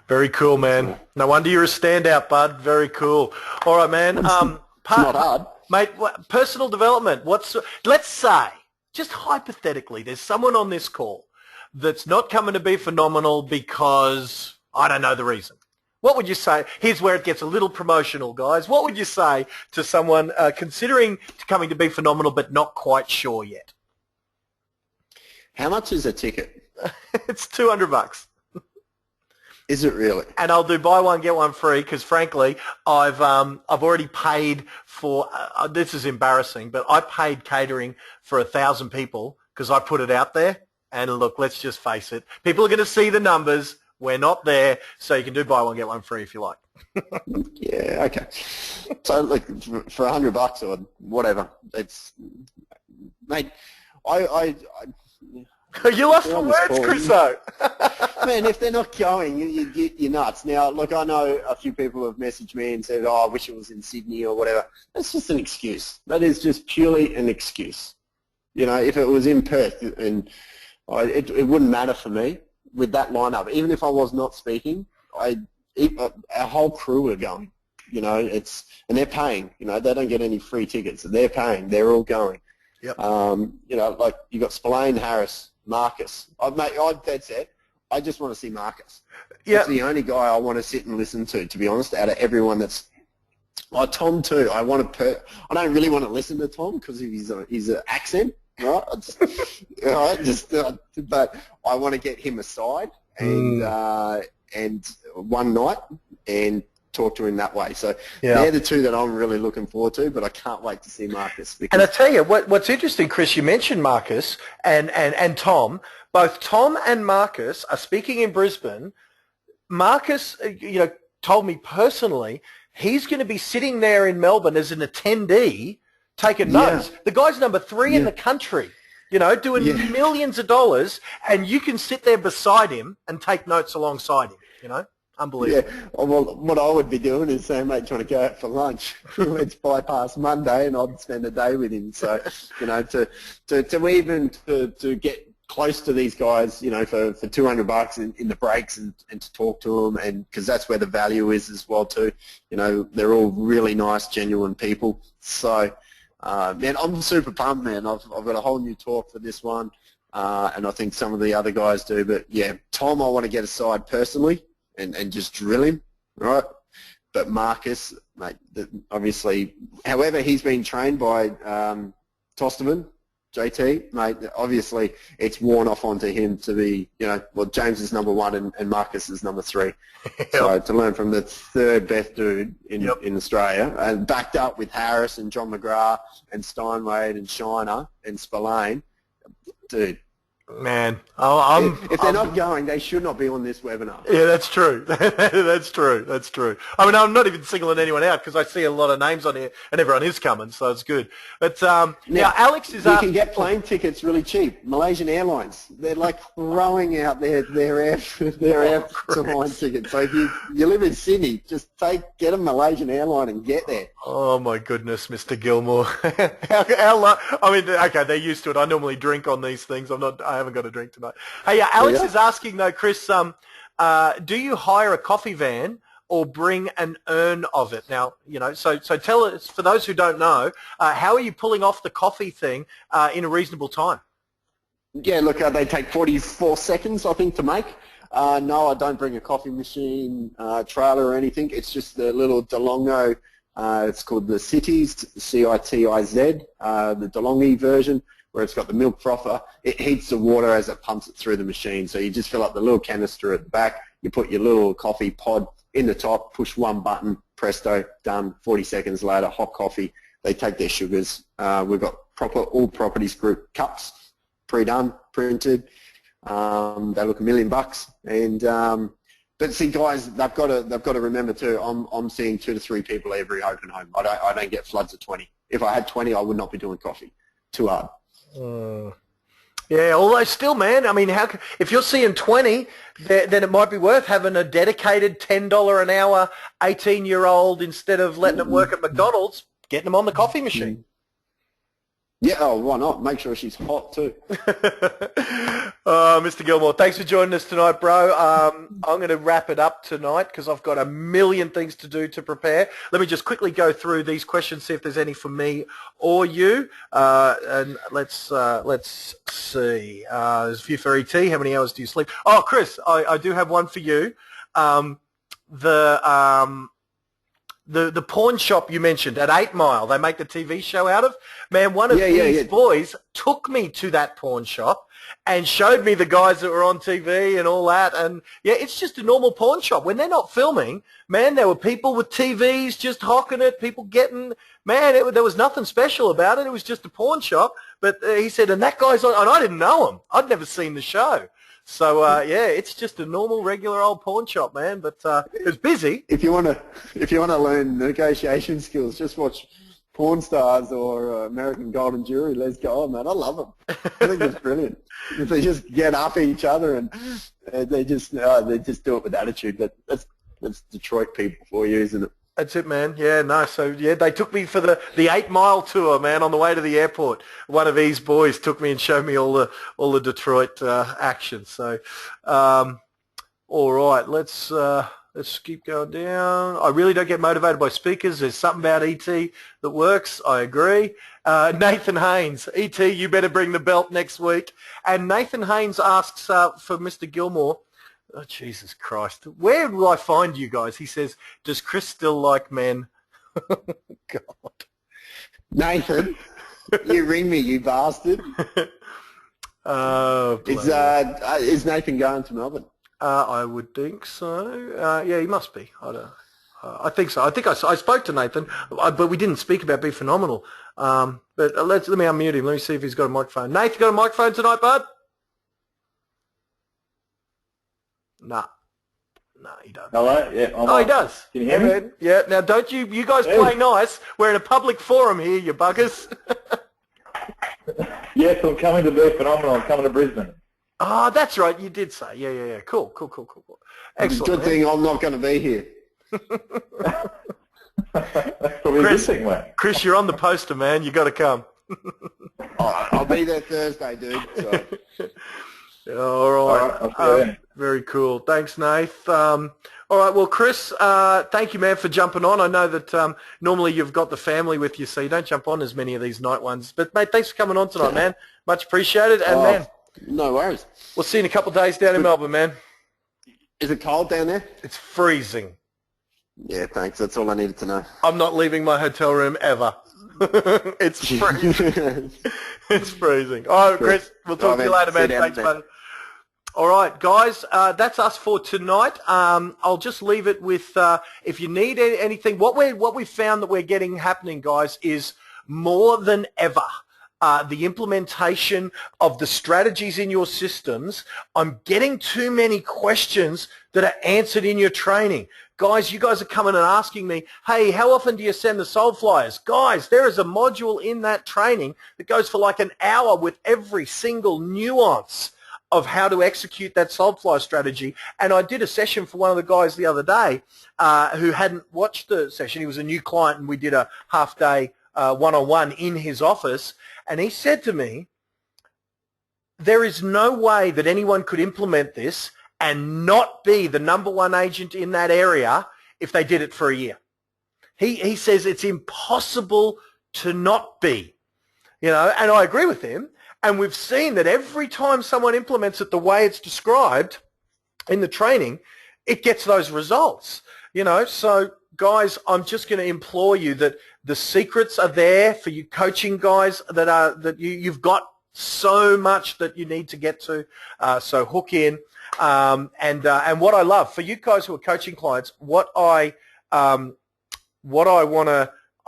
Very cool, man. No wonder you're a standout, bud. Very cool. All right, man. It's not hard. Mate, personal development. Let's say, just hypothetically, there's someone on this call that's not coming to Be Phenomenal because I don't know the reason. What would you say? Here's where it gets a little promotional, guys. What would you say to someone considering coming to Be Phenomenal but not quite sure yet? How much is a ticket? It's $200. Is it really? And I'll do buy one get one free because, frankly, I've already paid for. This is embarrassing, but I paid catering for 1,000 people because I put it out there. And look, let's just face it, people are going to see the numbers. We're not there, so you can do buy one get one free if you like. Yeah, okay. So look, for $100 or whatever, it's, mate. You lost for words, Chriso. Man, if they're not going, you're nuts. Now, look, I know a few people have messaged me and said, oh, I wish it was in Sydney or whatever. That's just an excuse. That is just purely an excuse. You know, if it was in Perth, and it wouldn't matter for me with that lineup. Even if I was not speaking, our whole crew are going. You know, and they're paying. You know, they don't get any free tickets. They're paying. They're all going. Yep. You know, like you got Spillane, Harris, Marcus. That's it. I just want to see Marcus. Yep. That's the only guy I want to sit and listen to be honest, out of everyone that's... Oh, Tom too. I don't really want to listen to Tom because of his accent, right? But I want to get him aside and one night and talk to him that way. So they're the two that I'm really looking forward to, but I can't wait to see Marcus. And I tell you, what's interesting, Chris, you mentioned Marcus and Tom. Both Tom and Marcus are speaking in Brisbane. Marcus, you know, told me personally he's going to be sitting there in Melbourne as an attendee taking notes. The guy's number 3 in the country, you know, doing millions of dollars, and you can sit there beside him and take notes alongside him, you know. Unbelievable. Yeah, well, what I would be doing is saying, mate, trying to go out for lunch. Let's bypass Monday, and I'd spend a day with him. So, you know, to get close to these guys, you know, for $200 in the breaks and to talk to them, and because that's where the value is as well too. You know, they're all really nice, genuine people. So, man, I'm super pumped, man. I've got a whole new talk for this one, and I think some of the other guys do. But yeah, Tom, I want to get aside personally and just drill him, right? But Marcus, mate, obviously, however he's been trained by Tosterman, JT, mate, obviously it's worn off onto him to be, James is number 1 and Marcus is number 3. Yep. So to learn from the third best dude in Yep. in Australia, and backed up with Harris and John McGrath and Steinway and Shiner and Spillane, dude. Man, If they're not going, they should not be on this webinar. Yeah, that's true. That's true. That's true. I mean, I'm not even singling anyone out because I see a lot of names on here, and everyone is coming, so it's good. But now Alex is you up. can get plane tickets really cheap. Malaysian Airlines, they're like throwing out their airline tickets. So if you live in Sydney, just get a Malaysian airline and get there. Oh my goodness, Mr. Gilmore. I mean, okay, they're used to it. I normally drink on these things. I haven't got a drink tonight. Hey, Alex is asking though, Chris, do you hire a coffee van or bring an urn of it? Now, so tell us, for those who don't know, how are you pulling off the coffee thing in a reasonable time? Yeah, look, they take 44 seconds, I think, to make. No, I don't bring a coffee machine, trailer or anything. It's just the little DeLongo. It's called the Cities, CITIZ, the DeLonghi version, where it's got the milk frother. It heats the water as it pumps it through the machine. So you just fill up the little canister at the back, you put your little coffee pod in the top, push one button, presto, done. 40 seconds later, hot coffee. They take their sugars. We've got all properties group cups, pre-done, printed. They look $1 million. And but see, guys, they've got to remember too. I'm seeing 2 to 3 people every open home. I don't get floods of 20. If I had 20, I would not be doing coffee. Too hard. Yeah, although still, man, I mean, if you're seeing 20, then it might be worth having a dedicated $10 an hour 18-year-old instead of letting them work at McDonald's, getting them on the coffee machine. Yeah, why not? Make sure she's hot too. Mr. Gilmore, thanks for joining us tonight, bro. I'm going to wrap it up tonight because I've got a million things to do to prepare. Let me just quickly go through these questions, see if there's any for me or you. And let's see. There's a few for ET. How many hours do you sleep? Oh, Chris, I do have one for you. The pawn shop you mentioned at 8 Mile, they make the TV show out of. Man, one of these boys took me to that pawn shop and showed me the guys that were on TV and all that. And, yeah, it's just a normal pawn shop. When they're not filming, man, there were people with TVs just hawking it, people getting, man, there was nothing special about it. It was just a pawn shop. But he said, and that guy's on, and I didn't know him. I'd never seen the show. So yeah, it's just a normal, regular old pawn shop, man. But it was busy. If you want to learn negotiation skills, just watch Pawn Stars or American Golden Jury. Let's go, man. I love them. I think it's brilliant. They just get up each other and they just do it with attitude. But that's Detroit people for you, isn't it? That's it, man. Yeah, no. So, yeah, they took me for the 8 Mile tour, man, on the way to the airport. One of these boys took me and showed me all the Detroit action. So, all right, let's keep going down. I really don't get motivated by speakers. There's something about ET that works. I agree. Nathan Haynes, ET, you better bring the belt next week. And Nathan Haynes asks for Mr. Gilmore. Oh, Jesus Christ. Where will I find you guys? He says, does Chris still like men? God. Nathan, you ring me, you bastard. Oh, is Nathan going to Melbourne? I would think so. Yeah, he must be. I think so. I think I spoke to Nathan, but we didn't speak about Be Phenomenal. But let me unmute him. Let me see if he's got a microphone. Nathan, got a microphone tonight, bud? No, he doesn't. Hello? Yeah. He does. Can you hear me? Man. Yeah. Now, don't you guys play nice. We're in a public forum here, you buggers. Yes, I'm coming to Be Phenomenal. I'm coming to Brisbane. Oh, that's right. You did say. Yeah. Cool. Excellent. Good thing I'm not going to be here. That's probably a good thing, mate. Chris, you're on the poster, man. You got to come. I'll be there Thursday, dude. So. All right. Very cool. Thanks, Nath. All right. Well, Chris, thank you, man, for jumping on. I know that normally you've got the family with you, so you don't jump on as many of these night ones. But, mate, thanks for coming on tonight, man. Much appreciated. And, man, no worries. We'll see you in a couple of days down in Melbourne, man. Is it cold down there? It's freezing. Yeah, thanks. That's all I needed to know. I'm not leaving my hotel room ever. It's freezing. It's freezing. All right, Chris, we'll talk to you later, man. Thanks, buddy. All right, guys, that's us for tonight. I'll just leave it with, if you need anything, what we found that we're getting happening, guys, is more than ever, the implementation of the strategies in your systems. I'm getting too many questions that are answered in your training. Guys, you guys are coming and asking me, hey, how often do you send the soul flyers? Guys, there is a module in that training that goes for like an hour with every single nuance of how to execute that soul flyer strategy. And I did a session for one of the guys the other day who hadn't watched the session. He was a new client, and we did a half-day one-on-one in his office. And he said to me, there is no way that anyone could implement this and not be the #1 agent in that area if they did it for a year. He says it's impossible to not be, and I agree with him. And we've seen that every time someone implements it the way it's described in the training, it gets those results, So, guys, I'm just going to implore you that the secrets are there for you coaching guys that you've got so much that you need to get to. So hook in. And what I love for you guys who are coaching clients, what I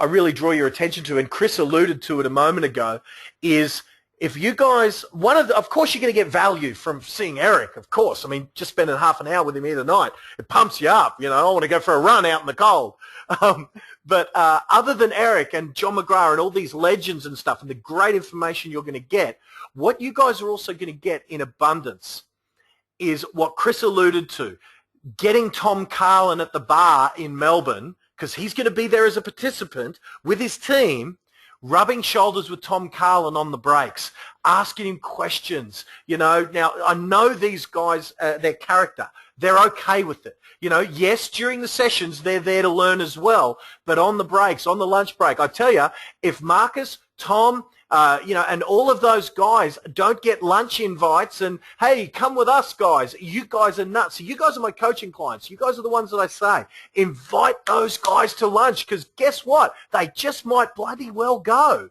really draw your attention to, and Chris alluded to it a moment ago, is if you guys, of course you're going to get value from seeing Eric, of course. I mean, just spending half an hour with him here tonight, it pumps you up. I want to go for a run out in the cold. But other than Eric and John McGrath and all these legends and stuff and the great information you're going to get, what you guys are also going to get in abundance is what Chris alluded to, getting Tom Carlin at the bar in Melbourne, because he's going to be there as a participant with his team, rubbing shoulders with Tom Carlin on the breaks, asking him questions. Now, I know these guys, their character. They're okay with it. Yes, during the sessions, they're there to learn as well, but on the breaks, on the lunch break, I tell you, if Marcus, Tom, and all of those guys don't get lunch invites and, hey, come with us, guys. You guys are nuts. So you guys are my coaching clients. You guys are the ones that I say, invite those guys to lunch, because guess what? They just might bloody well go.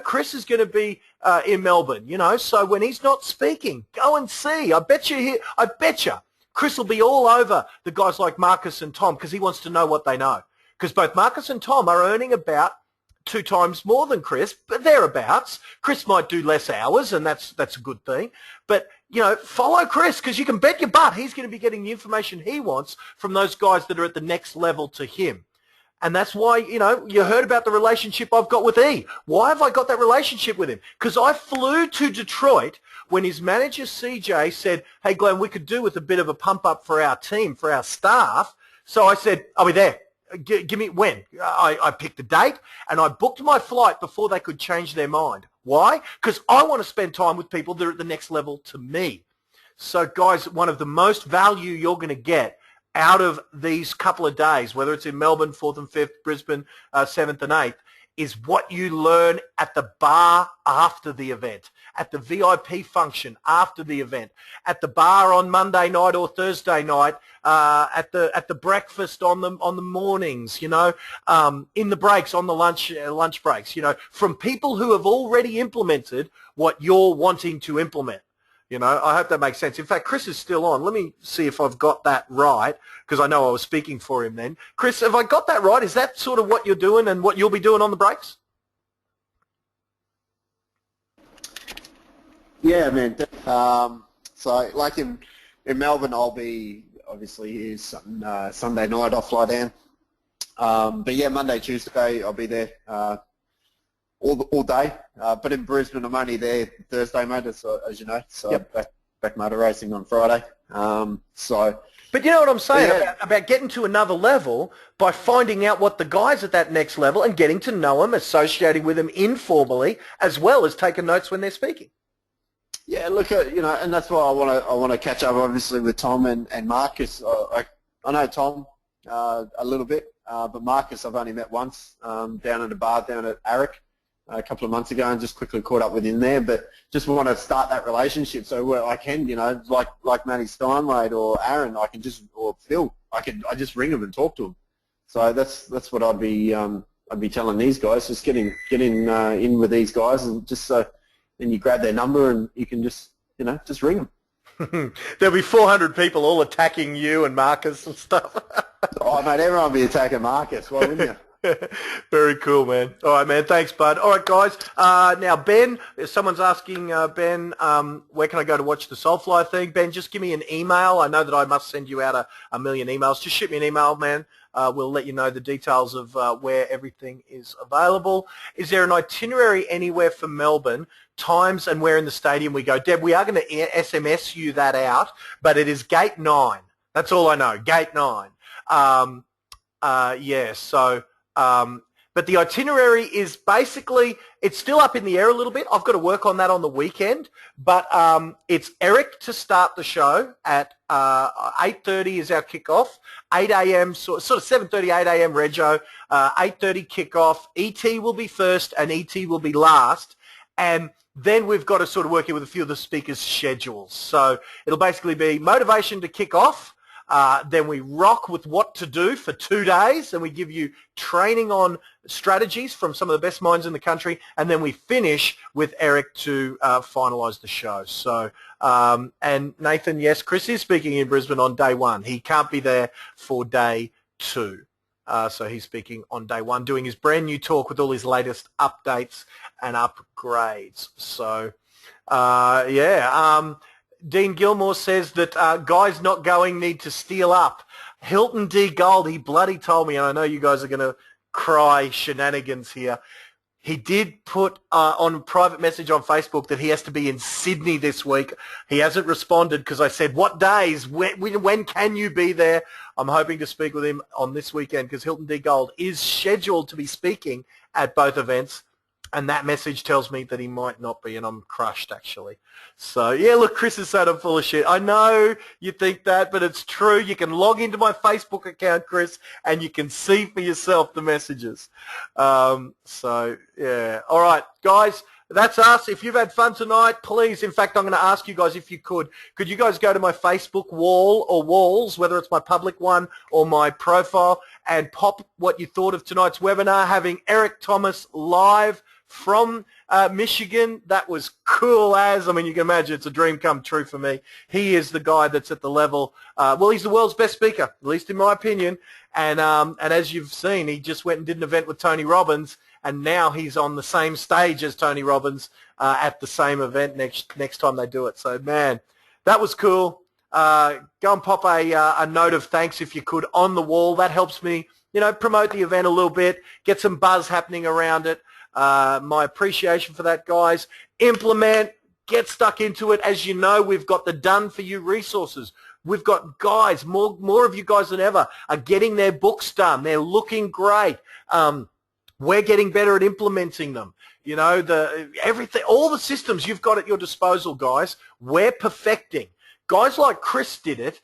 Chris is going to be in Melbourne, so when he's not speaking, go and see. I bet you Chris will be all over the guys like Marcus and Tom because he wants to know what they know. Because both Marcus and Tom are earning about 2 times more than Chris, but thereabouts. Chris might do less hours, and that's a good thing. But, follow Chris, because you can bet your butt he's going to be getting the information he wants from those guys that are at the next level to him. And that's why, you heard about the relationship I've got with E. Why have I got that relationship with him? Because I flew to Detroit when his manager, CJ, said, hey, Glenn, we could do with a bit of a pump-up for our team, for our staff. So I said, I'll be there. Give me when. I picked a date, and I booked my flight before they could change their mind. Why? Because I want to spend time with people that are at the next level to me. So, guys, one of the most value you're going to get out of these couple of days, whether it's in Melbourne, 4th and 5th, Brisbane, 7th and 8th, is what you learn at the bar after the event, at the VIP function after the event, at the bar on Monday night or Thursday night, at the breakfast on the mornings, in the breaks, on the lunch breaks, from people who have already implemented what you're wanting to implement. I hope that makes sense. In fact, Chris is still on. Let me see if I've got that right, because I know I was speaking for him then. Chris, have I got that right? Is that sort of what you're doing and what you'll be doing on the breaks? Yeah, man. So, like in Melbourne, I'll be obviously here Sunday night. I'll fly down. But yeah, Monday, Tuesday, I'll be there all day. But in Brisbane, I'm only there Thursday, mate, as you know. So yep. back motor racing on Friday. But you know what I'm saying about getting to another level by finding out what the guys at that next level and getting to know them, associating with them informally, as well as taking notes when they're speaking. Yeah, look, and that's why I want to catch up, obviously, with Tom and Marcus. I know Tom a little bit, but Marcus I've only met once down at a bar down at Arick a couple of months ago, and just quickly caught up with him there. But just want to start that relationship so where I can, like Matty Steinway or Aaron, I can just, or Phil, I just ring them and talk to them. So that's what I'd be telling these guys. Just get in with these guys, and just so then you grab their number and you can just ring them. There'll be 400 people all attacking you and Marcus and stuff. Oh, mate, everyone will be attacking Marcus. Why wouldn't you? Very cool, man. All right, man. Thanks, bud. All right, guys. Now, Ben, someone's asking, Ben, where can I go to watch the Soulfly thing? Ben, just give me an email. I know that I must send you out a million emails. Just shoot me an email, man. We'll let you know the details of where everything is available. Is there an itinerary anywhere for Melbourne, times and where in the stadium we go? Deb, we are going to SMS you that out, but it is Gate 9. That's all I know, Gate 9. Yeah, so... but the itinerary is basically, it's still up in the air a little bit. I've got to work on that on the weekend. But it's Eric to start the show at 8:30 is our kickoff. 8 a.m., sort of 7:30, 8 a.m. Rego. 8:30 kickoff. ET will be first and ET will be last. And then we've got to sort of work in with a few of the speakers' schedules. So it'll basically be motivation to kick off. Then we rock with what to do for 2 days, and we give you training on strategies from some of the best minds in the country, and then we finish with Eric to finalise the show. So, and Nathan, yes, Chris is speaking in Brisbane on day 1. He can't be there for day 2. So he's speaking on day 1, doing his brand new talk with all his latest updates and upgrades. So, yeah. Dean Gilmore says that guys not going need to steal up. Hilton D. Gold, he bloody told me, and I know you guys are going to cry shenanigans here. He did put on a private message on Facebook that he has to be in Sydney this week. He hasn't responded because I said, what days? When can you be there? I'm hoping to speak with him on this weekend because Hilton D. Gold is scheduled to be speaking at both events. And that message tells me that he might not be, and I'm crushed, actually. So, yeah, look, Chris is saying I'm full of shit. I know you think that, but it's true. You can log into my Facebook account, Chris, and you can see for yourself the messages. So, yeah. All right, guys, that's us. If you've had fun tonight, please, in fact, I'm going to ask you guys if you could you guys go to my Facebook wall or walls, whether it's my public one or my profile, and pop what you thought of tonight's webinar, having Eric Thomas live from Michigan. That was cool as, I mean, you can imagine it's a dream come true for me. He is the guy that's at the level, well, he's the world's best speaker, at least in my opinion. And as you've seen, he just went and did an event with Tony Robbins, and now he's on the same stage as Tony Robbins at the same event next time they do it. So, man, that was cool. Go and pop a note of thanks if you could on the wall. That helps me, promote the event a little bit, get some buzz happening around it. My appreciation for that, guys. Implement, get stuck into it. As you know, we've got the done-for-you resources. We've got guys, more of you guys than ever are getting their books done. They're looking great. We're getting better at implementing them. Everything, all the systems you've got at your disposal, guys, we're perfecting. Guys like Chris did it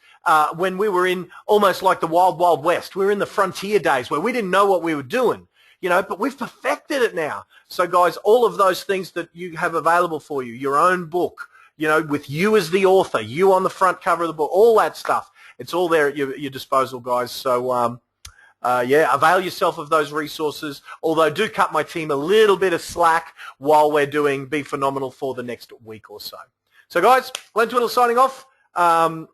when we were in almost like the Wild Wild West. We were in the frontier days where we didn't know what we were doing. But we've perfected it now. So, guys, all of those things that you have available for you, your own book, with you as the author, you on the front cover of the book, all that stuff, it's all there at your disposal, guys. So, yeah, avail yourself of those resources, although do cut my team a little bit of slack while we're doing Be Phenomenal for the next week or so. So, guys, Glenn Twiddle signing off.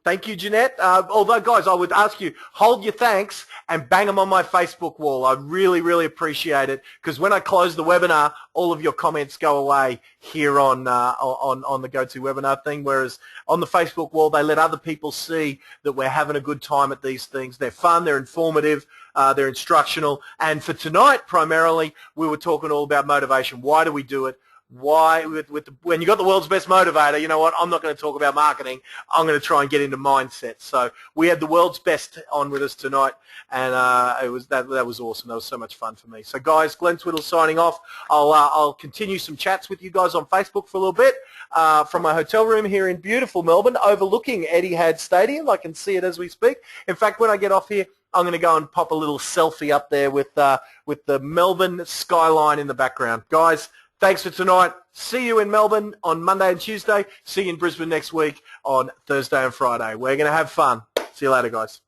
Thank you, Jeanette. Although, guys, I would ask you, hold your thanks and bang them on my Facebook wall. I really, really appreciate it because when I close the webinar, all of your comments go away here on the GoToWebinar thing, whereas on the Facebook wall, they let other people see that we're having a good time at these things. They're fun, they're informative, they're instructional. And for tonight, primarily, we were talking all about motivation. Why do we do it? Why, when you got the world's best motivator, you know what, I'm not going to talk about marketing. I'm going to try and get into mindset. So we had the world's best on with us tonight, and that was awesome. That was so much fun for me. So, guys, Glenn Twiddle signing off. I'll continue some chats with you guys on Facebook for a little bit from my hotel room here in beautiful Melbourne, overlooking Etihad Stadium. I can see it as we speak. In fact, when I get off here, I'm going to go and pop a little selfie up there with the Melbourne skyline in the background. Guys, thanks for tonight. See you in Melbourne on Monday and Tuesday. See you in Brisbane next week on Thursday and Friday. We're going to have fun. See you later, guys.